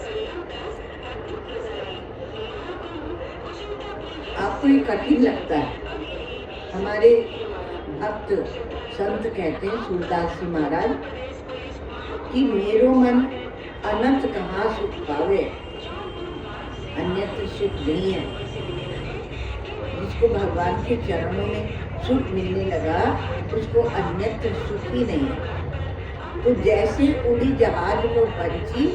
आपको ये कठिन लगता है। हमारे भक्त संत कहते हैं सूरदास जी महाराज कि मेरो मन अनंत कहाँ सुख पावे, अन्यत्र सुख नहीं है। जिसको भगवान के चरणों में सुख मिलने लगा उसको अन्यत्र सुख ही नहीं है। तो जैसे उड़ी जहाज को पंछी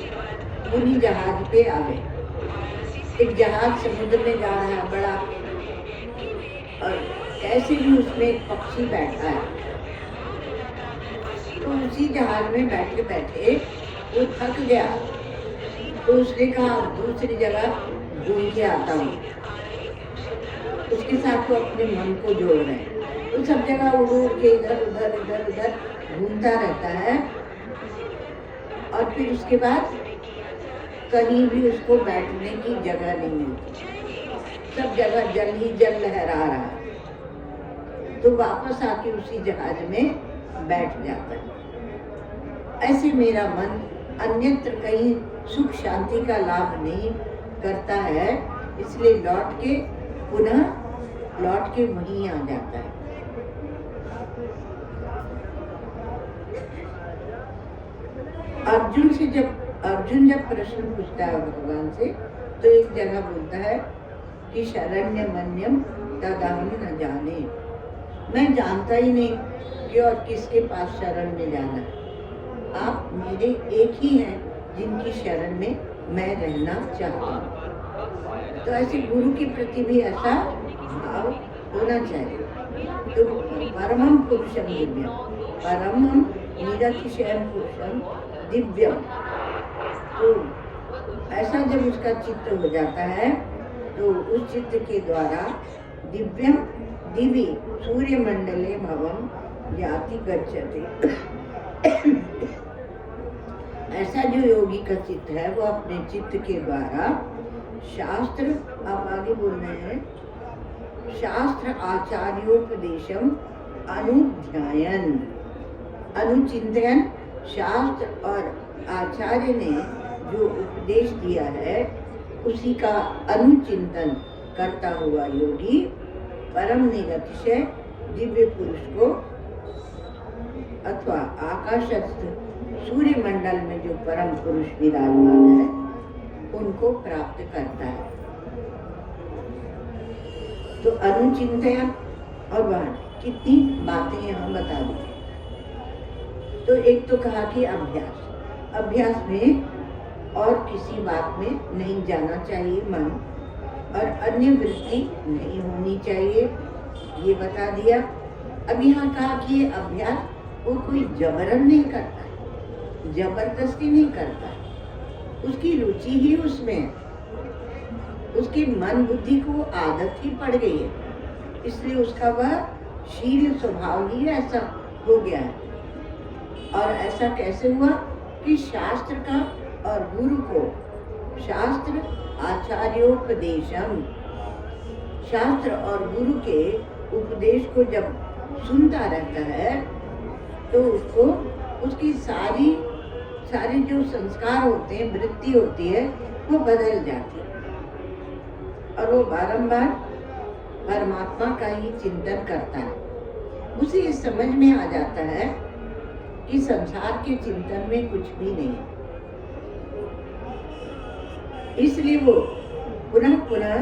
उन्हीं जहाज पे आवे। एक जहाज समुद्र में जा रहा है बड़ा, और ऐसे भी उसमें एक पक्षी बैठा है। तो उसी जहाज में बैठे बैठे वो थक गया, तो उसने कहा दूसरी जगह घूम के आता हूँ। उसके साथ वो अपने मन को जोड़ रहे हैं। तो सब जगह उड़ के इधर उधर इधर उधर घूमता रहता है, और फिर उसके बाद कहीं भी उसको बैठने की जगह नहीं मिलती। सब जगह जल ही जल लहरा रहा है। तो वापस आके उसी जहाज में बैठ जाता है। ऐसे मेरा मन अन्यत्र कहीं सुख शांति का लाभ नहीं करता है, इसलिए पुनः लौट के वहीं आ जाता है। अर्जुन जब प्रश्न पूछता है भगवान से, तो एक जगह बोलता है कि शरण्य मन्यम तदहम न जाने, मैं जानता ही नहीं कि और किसके पास शरण में जाना है। आप मेरे एक ही हैं जिनकी शरण में मैं रहना चाहता हूँ। तो ऐसे गुरु के प्रति भी ऐसा भाव होना चाहिए। तो परमम पुरुषम दिव्यम, परमम निरतिशयम पुरुषम दिव्यम। तो ऐसा जब उसका चित्त हो जाता है तो उस चित्त के द्वारा दिव्यम दिव्य सूर्य मंडले भवम याति गच्छति। ऐसा जो योगी का चित्त है वो अपने चित्त के द्वारा शास्त्र, आप आगे बोल रहे हैं, शास्त्र आचार्योपदेशम अनुध्यायन, अनुचिंतन, शास्त्र और आचार्य ने जो उपदेश दिया है उसी का अनुचिंतन करता हुआ योगी परम निरतिशय दिव्य पुरुष को अथवा आकाशस्थ सूर्य मंडल में जो परम पुरुष विराजमान है उनको प्राप्त करता है। तो अनुचिंतन और वह कितनी बातें यहाँ बता दी। तो एक तो कहा कि अभ्यास में और किसी बात में नहीं जाना चाहिए मन, और अन्य वृत्ति नहीं होनी चाहिए, ये बता दिया। अब यहाँ कहा कि ये अभ्यास वो कोई जबरन नहीं करता, जबरदस्ती नहीं करता, उसकी रुचि ही उसमें है, उसकी मन बुद्धि को आदत ही पड़ गई है, इसलिए उसका वह शील स्वभाव ही ऐसा हो गया है। और ऐसा कैसे हुआ कि शास्त्र का और गुरु को, शास्त्र आचार्योपदेशम, शास्त्र और गुरु के उपदेश को जब सुनता रहता है तो उसको उसकी सारी सारे जो संस्कार होते हैं, वृत्ति होती है, वो बदल जाती है और वो बारंबार परमात्मा का ही चिंतन करता है। उसे इस समझ में आ जाता है कि संसार के चिंतन में कुछ भी नहीं है। इसलिए वो पुनः पुनः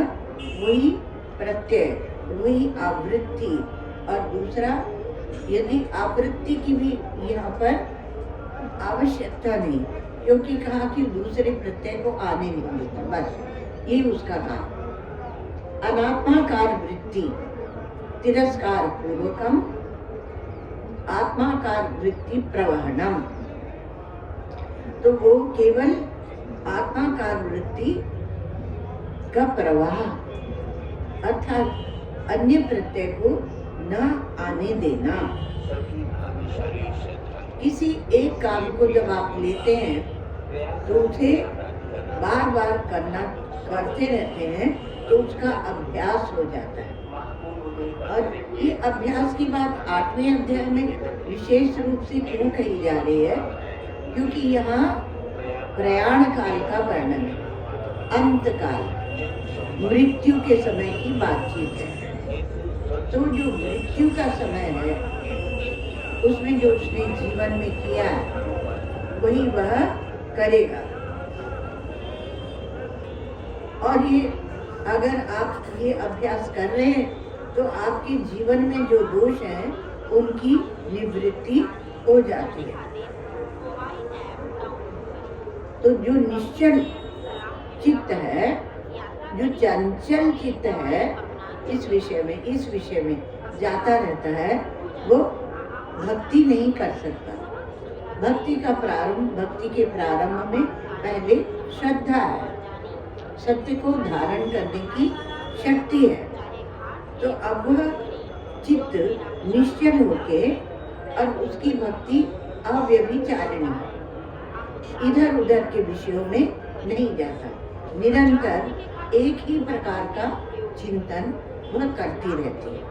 वही प्रत्यय, वही आवृत्ति, और दूसरा यदि आवृत्ति की भी यहाँ पर आवश्यकता नहीं, क्योंकि कहा कि दूसरे प्रत्यय को आने नहीं देता, बस ये उसका काम। अनात्माकार वृत्ति तिरस्कार पूर्वकम आत्माकार वृत्ति प्रवहनम, तो वो केवल आत्माकार वृत्ति का प्रवाह, अर्थात अन्य प्रत्यय को न आने देना। किसी एक काम को जब आप लेते हैं तो उसे बार बार करते रहते हैं, तो उसका अभ्यास हो जाता है। और ये अभ्यास की बात 8वें अध्याय में विशेष रूप से क्यों कही जा रही है? क्योंकि यहाँ प्रयाण काल का वर्णन है, अंत काल, मृत्यु के समय की बातचीत है। तो जो मृत्यु का समय है, उसमें जो उसने जीवन में किया वही वह करेगा। और ये अगर आप ये अभ्यास कर रहे हैं तो आपके जीवन में जो दोष हैं उनकी निवृत्ति हो जाती है। तो जो निश्चल चित्त है, जो चंचल चित्त है, इस विषय में जाता रहता है, वो भक्ति नहीं कर सकता। भक्ति के प्रारंभ में पहले श्रद्धा है, सत्य को धारण करने की शक्ति है। तो अब वह चित्त निश्चल होके और उसकी भक्ति अव्यभिचारिणी है, इधर उधर के विषयों में नहीं जाता, निरंतर एक ही प्रकार का चिंतन वह करती रहती है।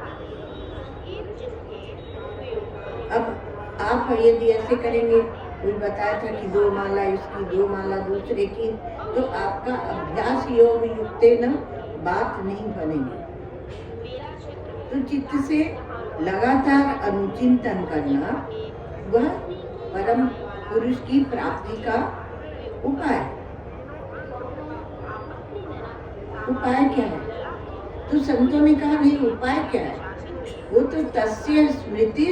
अब आप यदि ऐसे करेंगे, कोई बताया था कि 2 माला इसकी, 2 माला दूसरे की, तो आपका अभ्यास योग युक्त न बात नहीं बनेगी। तो चित्त से लगातार अनुचिंतन करना वह परम पुरुष की प्राप्ति का उपाय है। उपाय क्या है? तो संतों ने कहा नहीं, उपाय क्या है? वो तो तस्य स्मृति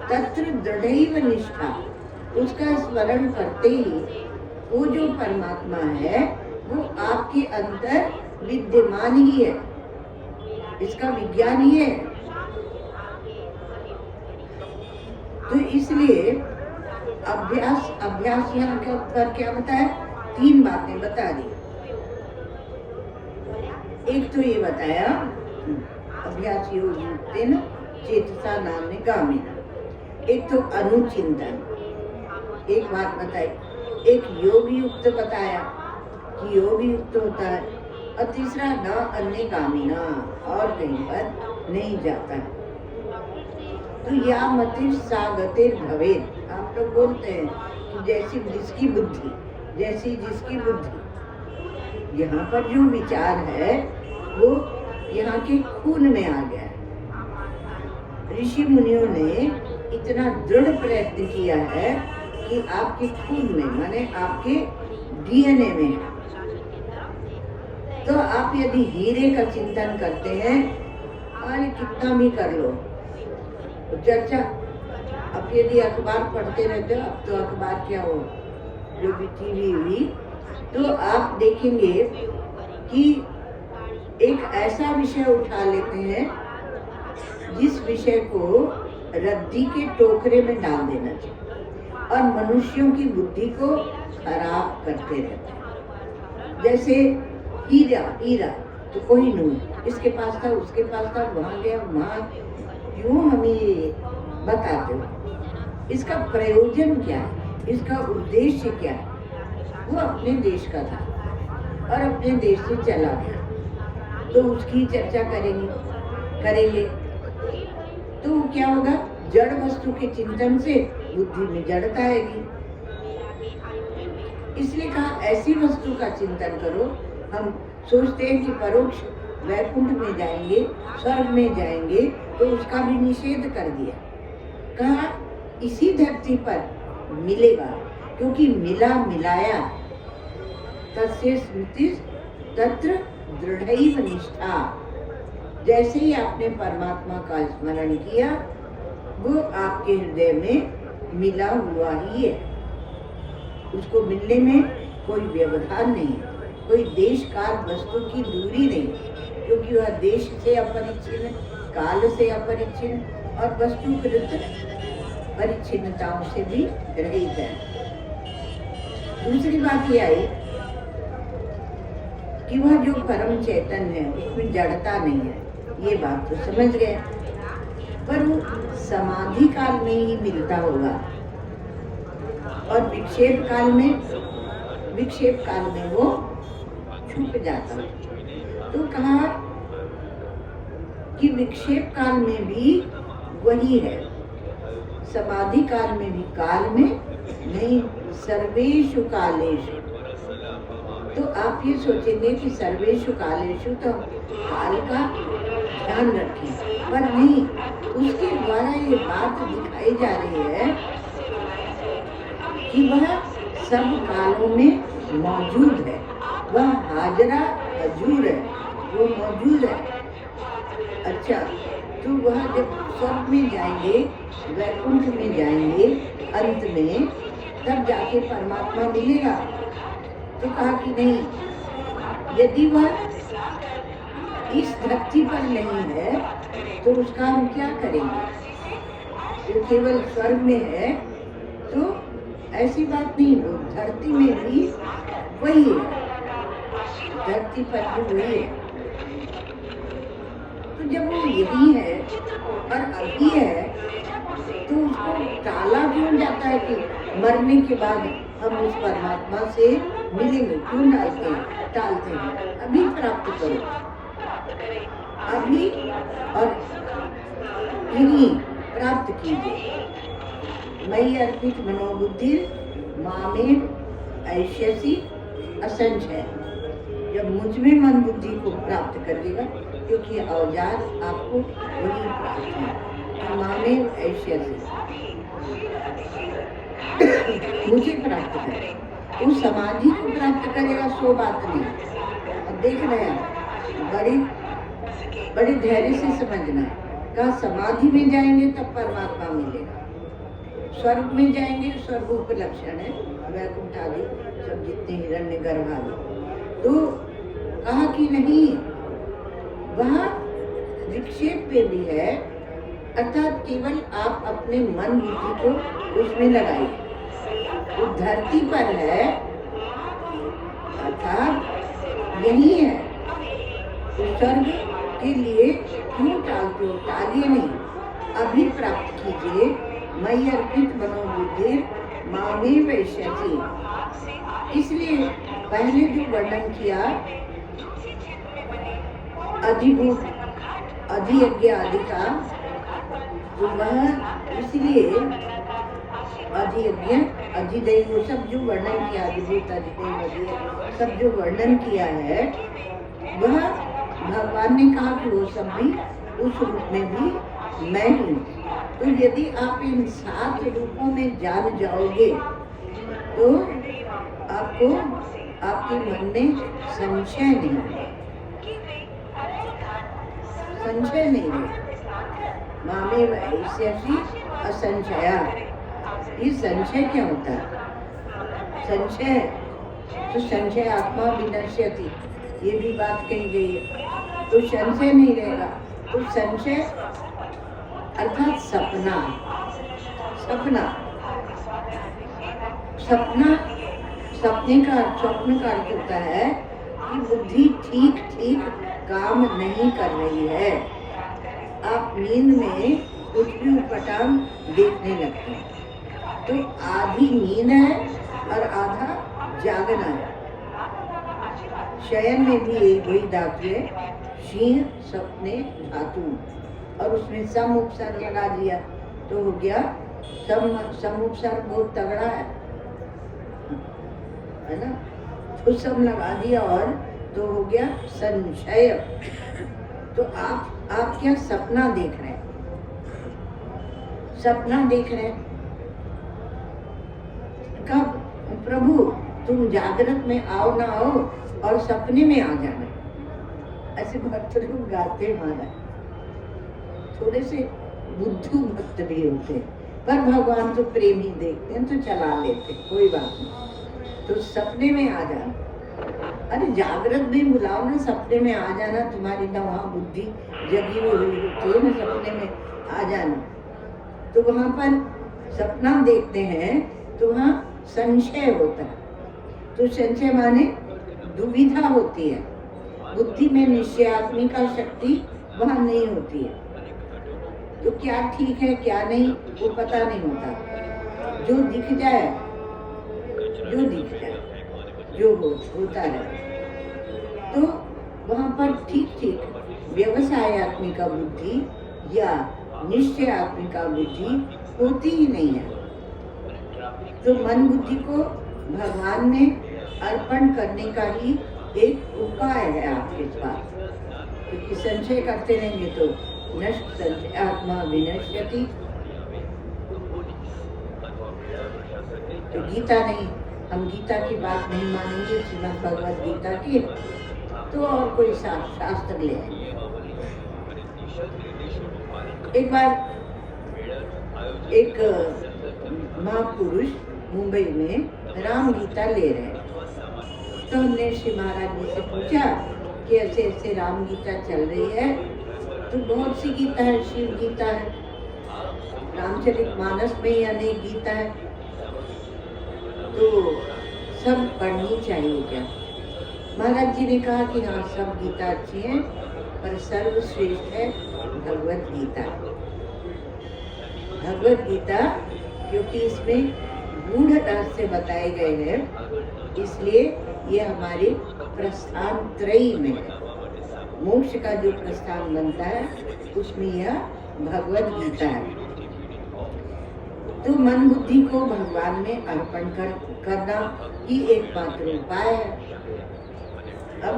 तत्र दृढ़ैव निष्ठा, उसका स्मरण करते ही वो जो परमात्मा है वो आपके अंदर विद्यमान ही है, इसका विज्ञान ही है। तो इसलिए अभ्यास यहाँ पर क्या बताया? 3 बातें बता दी। एक तो ये बताया अभ्यास योग युक्तेन चेतसा नाम्ने गामिना, एक तो अनुचिंतन, एक बात बताई, एक योग युक्त बताया कि योग युक्त होता है, और तीसरा न अन्य कामिना, और कहीं पर नहीं जाता। तो या मति सागतिर भवेद, आप लोग बोलते हैं कि जैसी जिसकी बुद्धि, यहाँ पर जो विचार है वो यहाँ के खून में आ गया है। ऋषि मुनियों ने इतना दृढ़ प्रयत्न किया है कि आपके खून में, माने आपके डीएनए में है। तो आप यदि हीरे का चिंतन करते हैं, अरे कितना भी कर लो चर्चा, अब यदि अखबार पढ़ते रहते हो, अब तो अखबार क्या हो, जो भी टीवी हुई, तो आप देखेंगे कि एक ऐसा विषय उठा लेते हैं जिस विषय को रद्दी के टोकरे में डाल देना चाहिए और मनुष्यों की बुद्धि को खराब करते रहते हैं। जैसे हीरा तो कोई नहीं, इसके पास था, उसके पास था, वहाँ गया, वहाँ, क्यों हमें बताते हो? इसका प्रयोजन क्या है, इसका उद्देश्य क्या है? वो अपने देश का था और अपने देश से चला गया, तो उसकी चर्चा करेंगे, तो क्या होगा? जड़ वस्तु के चिंतन से बुद्धि में जड़ता आएगी। इसलिए कहा ऐसी वस्तु का चिंतन करो। हम सोचते हैं कि परोक्ष वैकुंठ में जाएंगे, स्वर्ग में जाएंगे, तो उसका भी निषेध कर दिया। कहा इसी धरती पर मिलेगा, क्योंकि मिला मिलाया तस्य स्मृति तत्र दृढ़ैव निष्ठा। जैसे ही आपने परमात्मा का स्मरण किया, वो आपके हृदय में मिला हुआ ही है। उसको मिलने में कोई व्यवधान नहीं, कोई देश काल वस्तु की दूरी नहीं, क्योंकि वह देश से अपरिच्छिन्न, काल से अपरिच्छिन्न और वस्तुकृत परिच्छिन्नताओं से भी रहित है। दूसरी बात यह आई कि वह जो परम चैतन्य है उसमें जड़ता नहीं है। ये बात तो समझ गए, पर वो समाधि काल में ही मिलता होगा और विक्षेप काल में वो छूट जाता। तो कहा कि विक्षेप काल में भी वही है, समाधि काल में भी, काल में नहीं, सर्वेषु कालेषु। तो आप ये सोचेंगे कि सर्वेषु कालेषु तो काल का ध्यान रखें, पर नहीं, उसके द्वारा ये बात दिखाई जा रही है कि वह सब कालों में मौजूद है, वह हाजरा हजूर है, वो मौजूद है। अच्छा, तो वह जब स्वर्ग में जाएंगे, वैकुंठ में जाएंगे, अंत में तब जाके परमात्मा मिलेगा। तो कहा कि नहीं, यदि वह इस धरती पर नहीं है तो उसका हम क्या करेंगे? जो केवल स्वर्ग में है, तो ऐसी बात नहीं, वो धरती में भी वही है, धरती पर भी वही है। तो जब वो यही है और अभी है, तो उसको टाला क्यों जाता है कि मरने के बाद हम उस परमात्मा से मिलेंगे? क्यों टालते हैं? अभी प्राप्त करो, अभी और यही प्राप्त कीजिए। मयि अर्पित मनोबुद्धि मामेव ऐष्यसि असंशय। जब मुझ में मन बुद्धि को प्राप्त कर लेगा, क्योंकि औजार आपको वही प्राप्त है, तो मामेव ऐष्यसि, मुझे प्राप्त करे। उस समाधि को प्राप्त करेगा, सो बात नहीं। अब देख रहे हैं, बड़े धैर्य से समझना। कहा समाधि में जाएंगे तब परमात्मा मिलेगा, स्वर्ग में जाएंगे, स्वर्ग उपलक्षण है, वैकुंठ आदि सब जितने हिरण्य गर्भ आदि। तो कहा कि नहीं, वह विक्षेप पे भी है, अर्थात केवल आप अपने मन बुद्धि को उसमें लगाइए। वो धरती पर है, अर्थात यही है। तो स्वर्ग के लिए क्यों टालते हो? टालिए नहीं, अभी प्राप्त कीजिए। मयि अर्पित मनोबुद्धि मामेव ऐष्यसि। इसलिए पहले जो वर्णन किया अधिभूत, अधियज्ञ आदि का, तो वह इसलिए अधियज्ञ, अधिदैव, सब जो वर्णन किया, अधिभूत, अधिदैव, अधियज्ञ, सब जो वर्णन किया है, वह भगवान ने कहा कि वो सब भी उस रूप में भी मैं हूँ। तो यदि आप इन 7 रूपों में जान जाओगे, तो आपको आपके मन में संशय नहीं है, संशय नहीं है। मामेव ऐष्यसि असंशया। ये संशय क्या होता है? संशय तो संशय आत्मा विनश्यति, ये भी बात कही गई है। तो संशय नहीं रहेगा, तो संशय अर्थात सपना, सपना, सपना, सपने का स्वप्न का अर्थ होता है कि बुद्धि ठीक ठीक काम नहीं कर रही है। आप नींद में कुछ भी उटपटांग देखने लगते हैं, तो आधी नींद है और आधा जागना है। शयन में भी एक वही धातु है, शीह सपने धातु, और उसमें सम उपसर्ग लगा दिया, तो हो गया समुपसर्ग बहुत तगड़ा है ना। तो सम लगा दिया और तो हो गया संशय। तो आप क्या सपना देख रहे हैं? सपना देख रहे हैं कब? प्रभु तुम जागृत में आओ ना आओ और सपने में आ जाना। ऐसे भक्त लोग गाते महाराज, थोड़े से बुद्धू भक्त भी होते हैं, पर भगवान तो प्रेम ही देखते हैं तो चला लेते, कोई बात नहीं। तो सपने में आ जाना, अरे जागृत में बुलाओ ना, सपने में आ जाना। तुम्हारी ना वहाँ बुद्धि जगी हुई होती है ना, सपने में आ जाना। तो वहाँ पर सपना देखते हैं तो वहाँ संशय होता है। तो संशय माने दुविधा होती है, बुद्धि में निश्चयात्मिका शक्ति वहाँ नहीं होती है। तो क्या ठीक है क्या नहीं वो पता नहीं होता। जो दिख जाए जो होता रहे। तो वहाँ पर ठीक व्यवसायत्मिका बुद्धि या निश्चयात्मिका बुद्धि होती ही नहीं है। तो मन बुद्धि को भगवान में अर्पण करने का ही एक उपाय है आपके पास, क्योंकि संशय करते रहेंगे तो नष्ट संशय आत्मा विनश्यति। तो गीता नहीं, हम गीता की बात नहीं मानेंगे, श्रीमद् भगवद गीता की, तो और कोई शास्त्र ले आएंगे। एक बार एक महापुरुष मुंबई में राम गीता ले रहे हैं, तो हमने श्री महाराज जी से पूछा कि ऐसे ऐसे राम गीता चल रही है, तो बहुत सी गीता है, शिव गीता है, रामचरितमानस में ही अनेक गीता है, तो सब पढ़नी चाहिए क्या? महाराज जी ने कहा कि हाँ सब गीता अच्छी है, पर सर्वश्रेष्ठ है भगवत गीता। भगवत गीता क्योंकि इसमें गूढ़ रहस्य बताए गए हैं, इसलिए ये हमारे प्रस्थान त्रयी में है। मोक्ष का जो प्रस्थान बनता है उसमें यह भगवत गीता है। तो मन बुद्धि को भगवान में अर्पण करना ही एकमात्र उपाय है। अब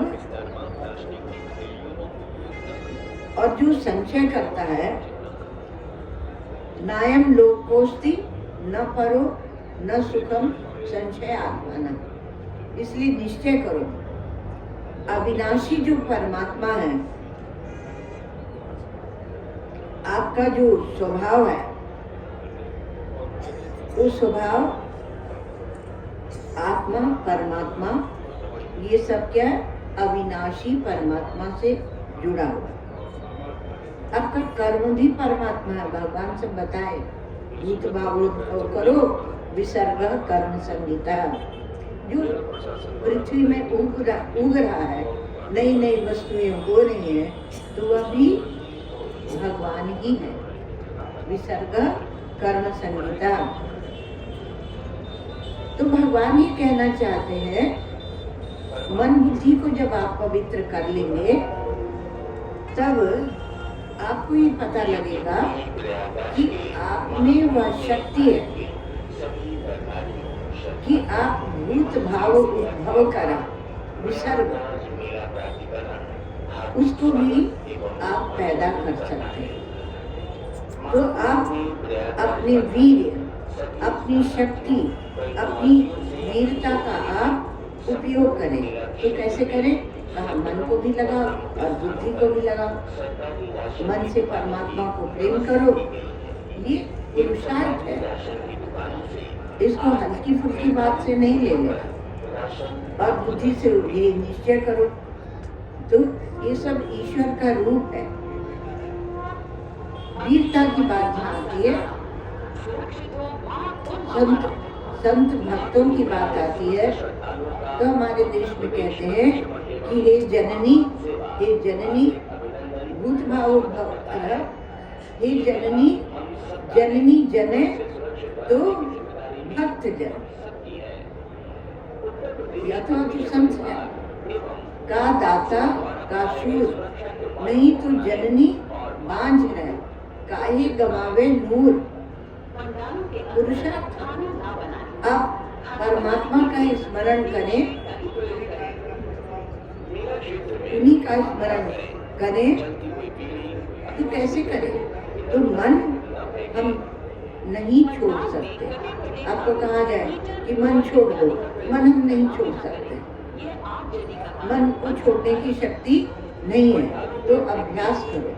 और जो संशय करता है, नायम लोकोस्ति न परो न सुखम संशय आत्माना, इसलिए निश्चय करो अविनाशी जो परमात्मा है, आपका जो स्वभाव है वो स्वभाव आत्मा परमात्मा ये सब क्या है? अविनाशी परमात्मा से जुड़ा हुआ। आपका कर्म भी परमात्मा है, भगवान से बताए भूत भावोद्भव करो विसर्ग कर्म संगीता। जो पृथ्वी में उग रहा है, नई नई वस्तुएं हो रही हैं, तो वह भी भगवान ही है। विसर्ग कर्म संगीता। तो भगवान ये कहना चाहते हैं, मन बुद्धि को जब आप पवित्र कर लेंगे तब आपको ये पता लगेगा कि आप में वह शक्ति है कि आप भूत भाव उद्भव करा विसर्ग उसको भी आप पैदा कर सकते हैं। तो आप अपने वीर्य, अपनी शक्ति, अपनी वीरता का आप उपयोग करें। तो कैसे करें? मन को भी लगाओ और बुद्धि को भी लगाओ। मन से परमात्मा को प्रेम करो, ये पुरुषार्थ है, इसको हल्की फुल्की बात से नहीं ले लेना। और बुद्धि से ये निश्चय करो। तो ये सब ईश्वर का रूप है। वीरता की बात जहाँ आती है, संत भक्तों की बात आती है, तो हमारे देश में कहते हैं कि हे जननी भूत भाव हे जननी जने तो भक्त जन, या तो संत जन का दाता का शूर, नहीं तो जननी बांझ रहे काहे गवावे नूर। का स्मरण करें, उन्हीं का स्मरण करें, तो कैसे करें? तो मन हम नहीं छोड़ सकते। आपको कहा जाए कि मन छोड़ दो, मन हम नहीं छोड़ सकते। मन को छोड़ने की शक्ति नहीं है, तो अभ्यास करो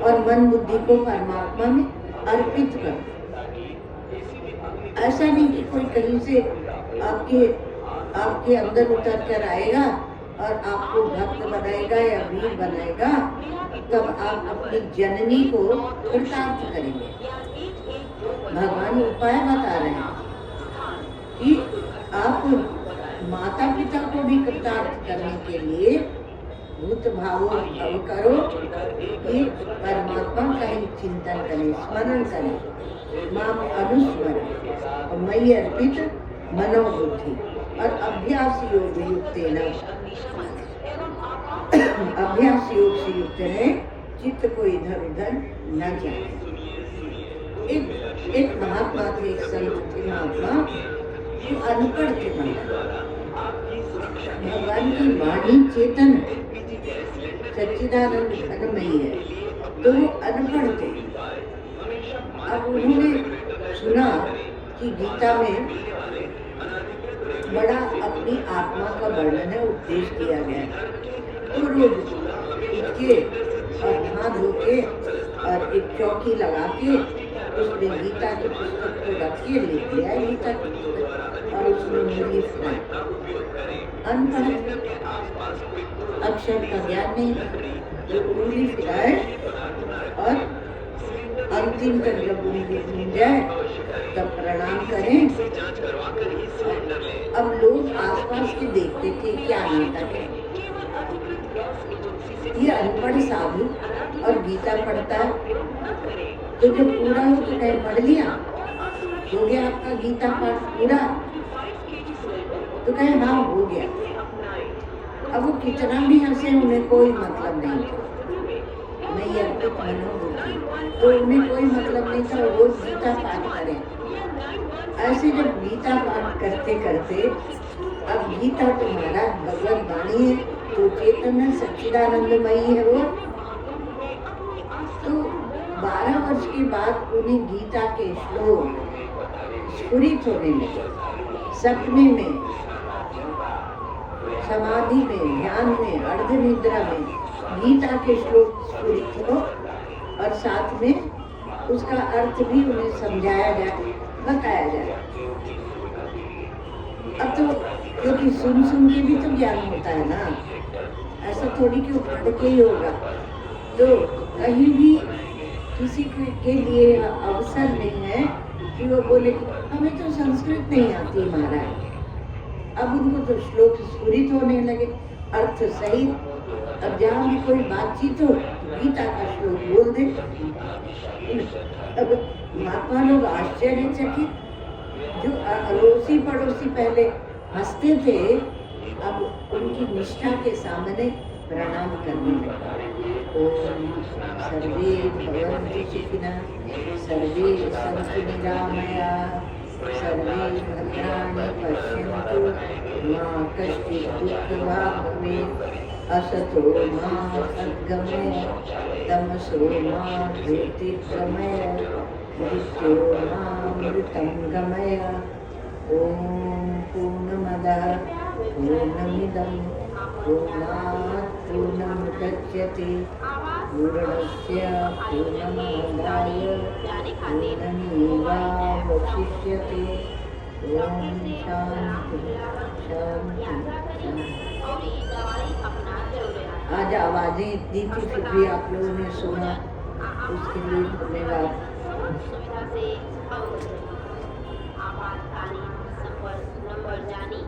और मन बुद्धि को परमात्मा में अर्पित करो। ऐसा नहीं कि कोई कहीं से आपके अंदर उतर कर आएगा और आपको भक्त बनाएगा या वीर बनाएगा, तब आप अपनी जननी को कृतार्थ करेंगे। भगवान उपाय बता रहे हैं कि आप माता पिता को भी कृतार्थ करने के लिए भूत भावो भव करो कि परमात्मा का ही चिंतन करें, स्मरण करें। माम अनुस्मरण और मयि अर्पित मनोबुद्धि और अभ्यास योग युक्तेन, अभ्यास योग से युक्त है, चित्त को इधर उधर न जाए। एक महात्मा थे, एक संत थे महात्मा, जो अनपढ़ थे। भगवान की वाणी चेतन सच्चिदानंद घनमयी है, तो वो अनपढ़ थे। अब उन्होंने सुना कि गीता में बड़ा अपनी आत्मा का वर्णन है, उपदेश किया गया है। तो रोज उठ के और नहा धो के और एक चौकी लगा के उसमें गीता की पुस्तक को रख के लेके आए, गीता की पुस्तक, और उसमें उंगली फिराई। अनपढ़, अक्षर का ज्ञान नहीं, जो उंगली फिराए और अंतिम तक जब उंगली मिल जाए तब प्रणाम करें। अब लोग आसपास के देखते थे क्या नाटक है, ये अनपढ़ साधु और गीता पढ़ता है, तो जब पूरा हो तो कहे पढ़ लिया, हो गया आपका गीता पाठ पूरा, तो कहे हाँ हो गया। अब वो कितना भी हंसे, उन्हें कोई मतलब नहीं था। मैं ये अर्पित मनोबुद्धि, तो उन्हें कोई मतलब नहीं था, वो गीता पाठ करें। ऐसे जब गीता पाठ करते करते, अब गीता तुम्हारा भगवत वाणी है, तो चेतन है, सच्चिदानंदमयी है वो। तो 12 वर्ष के बाद उन्हें गीता के श्लोक स्फुरित होने लगे, सपने में, समाधि में, ध्यान में, अर्ध निद्रा में गीता के श्लोक स्फुरित हो और साथ में उसका अर्थ भी उन्हें समझाया जाए, बताया जाए। अब तो क्योंकि सुन के भी तो ज्ञान होता है ना, ऐसा थोड़ी कि पढ़ के ही होगा। तो कहीं भी किसी के लिए अवसर नहीं है कि वो बोले कि हमें तो संस्कृत नहीं आती महाराज। अब उनको तो श्लोक स्फुरित होने लगे, अर्थ सहित। अब जहाँ भी कोई बातचीत हो गीता का श्लोक बोल दे। अब महात्मा लोग आश्चर्यचकित, जो अड़ोसी पड़ोसी पहले हंसते थे, अब उनकी निष्ठा के सामने प्रणाम करने लगे। ओम सर्वे भवन्तु सुखिनः, सर्वे सन्तु निरामयाः, सर्वे भद्राणि पश्यन्तु, मा कश्चित् दुःखभाग् भवेत्। असतो मा सद्गमय, तमसो मा ज्योतिर्गमय, मृत्योर्मामृतं गमय। ओम पूर्णमदः पूर्णमिदं पूर्णात् पूर्णमुदच्यते, पूर्णस्य पूर्णमादाय पूर्णमेवावशिष्यते। ओम शांति शांति शांति। आज आवाज़ें इतनी थी, फिर भी आप लोगों ने सुना, उसके लिए धन्यवाद। सुविधा से आपातकालीन संपर्क नंबर जानी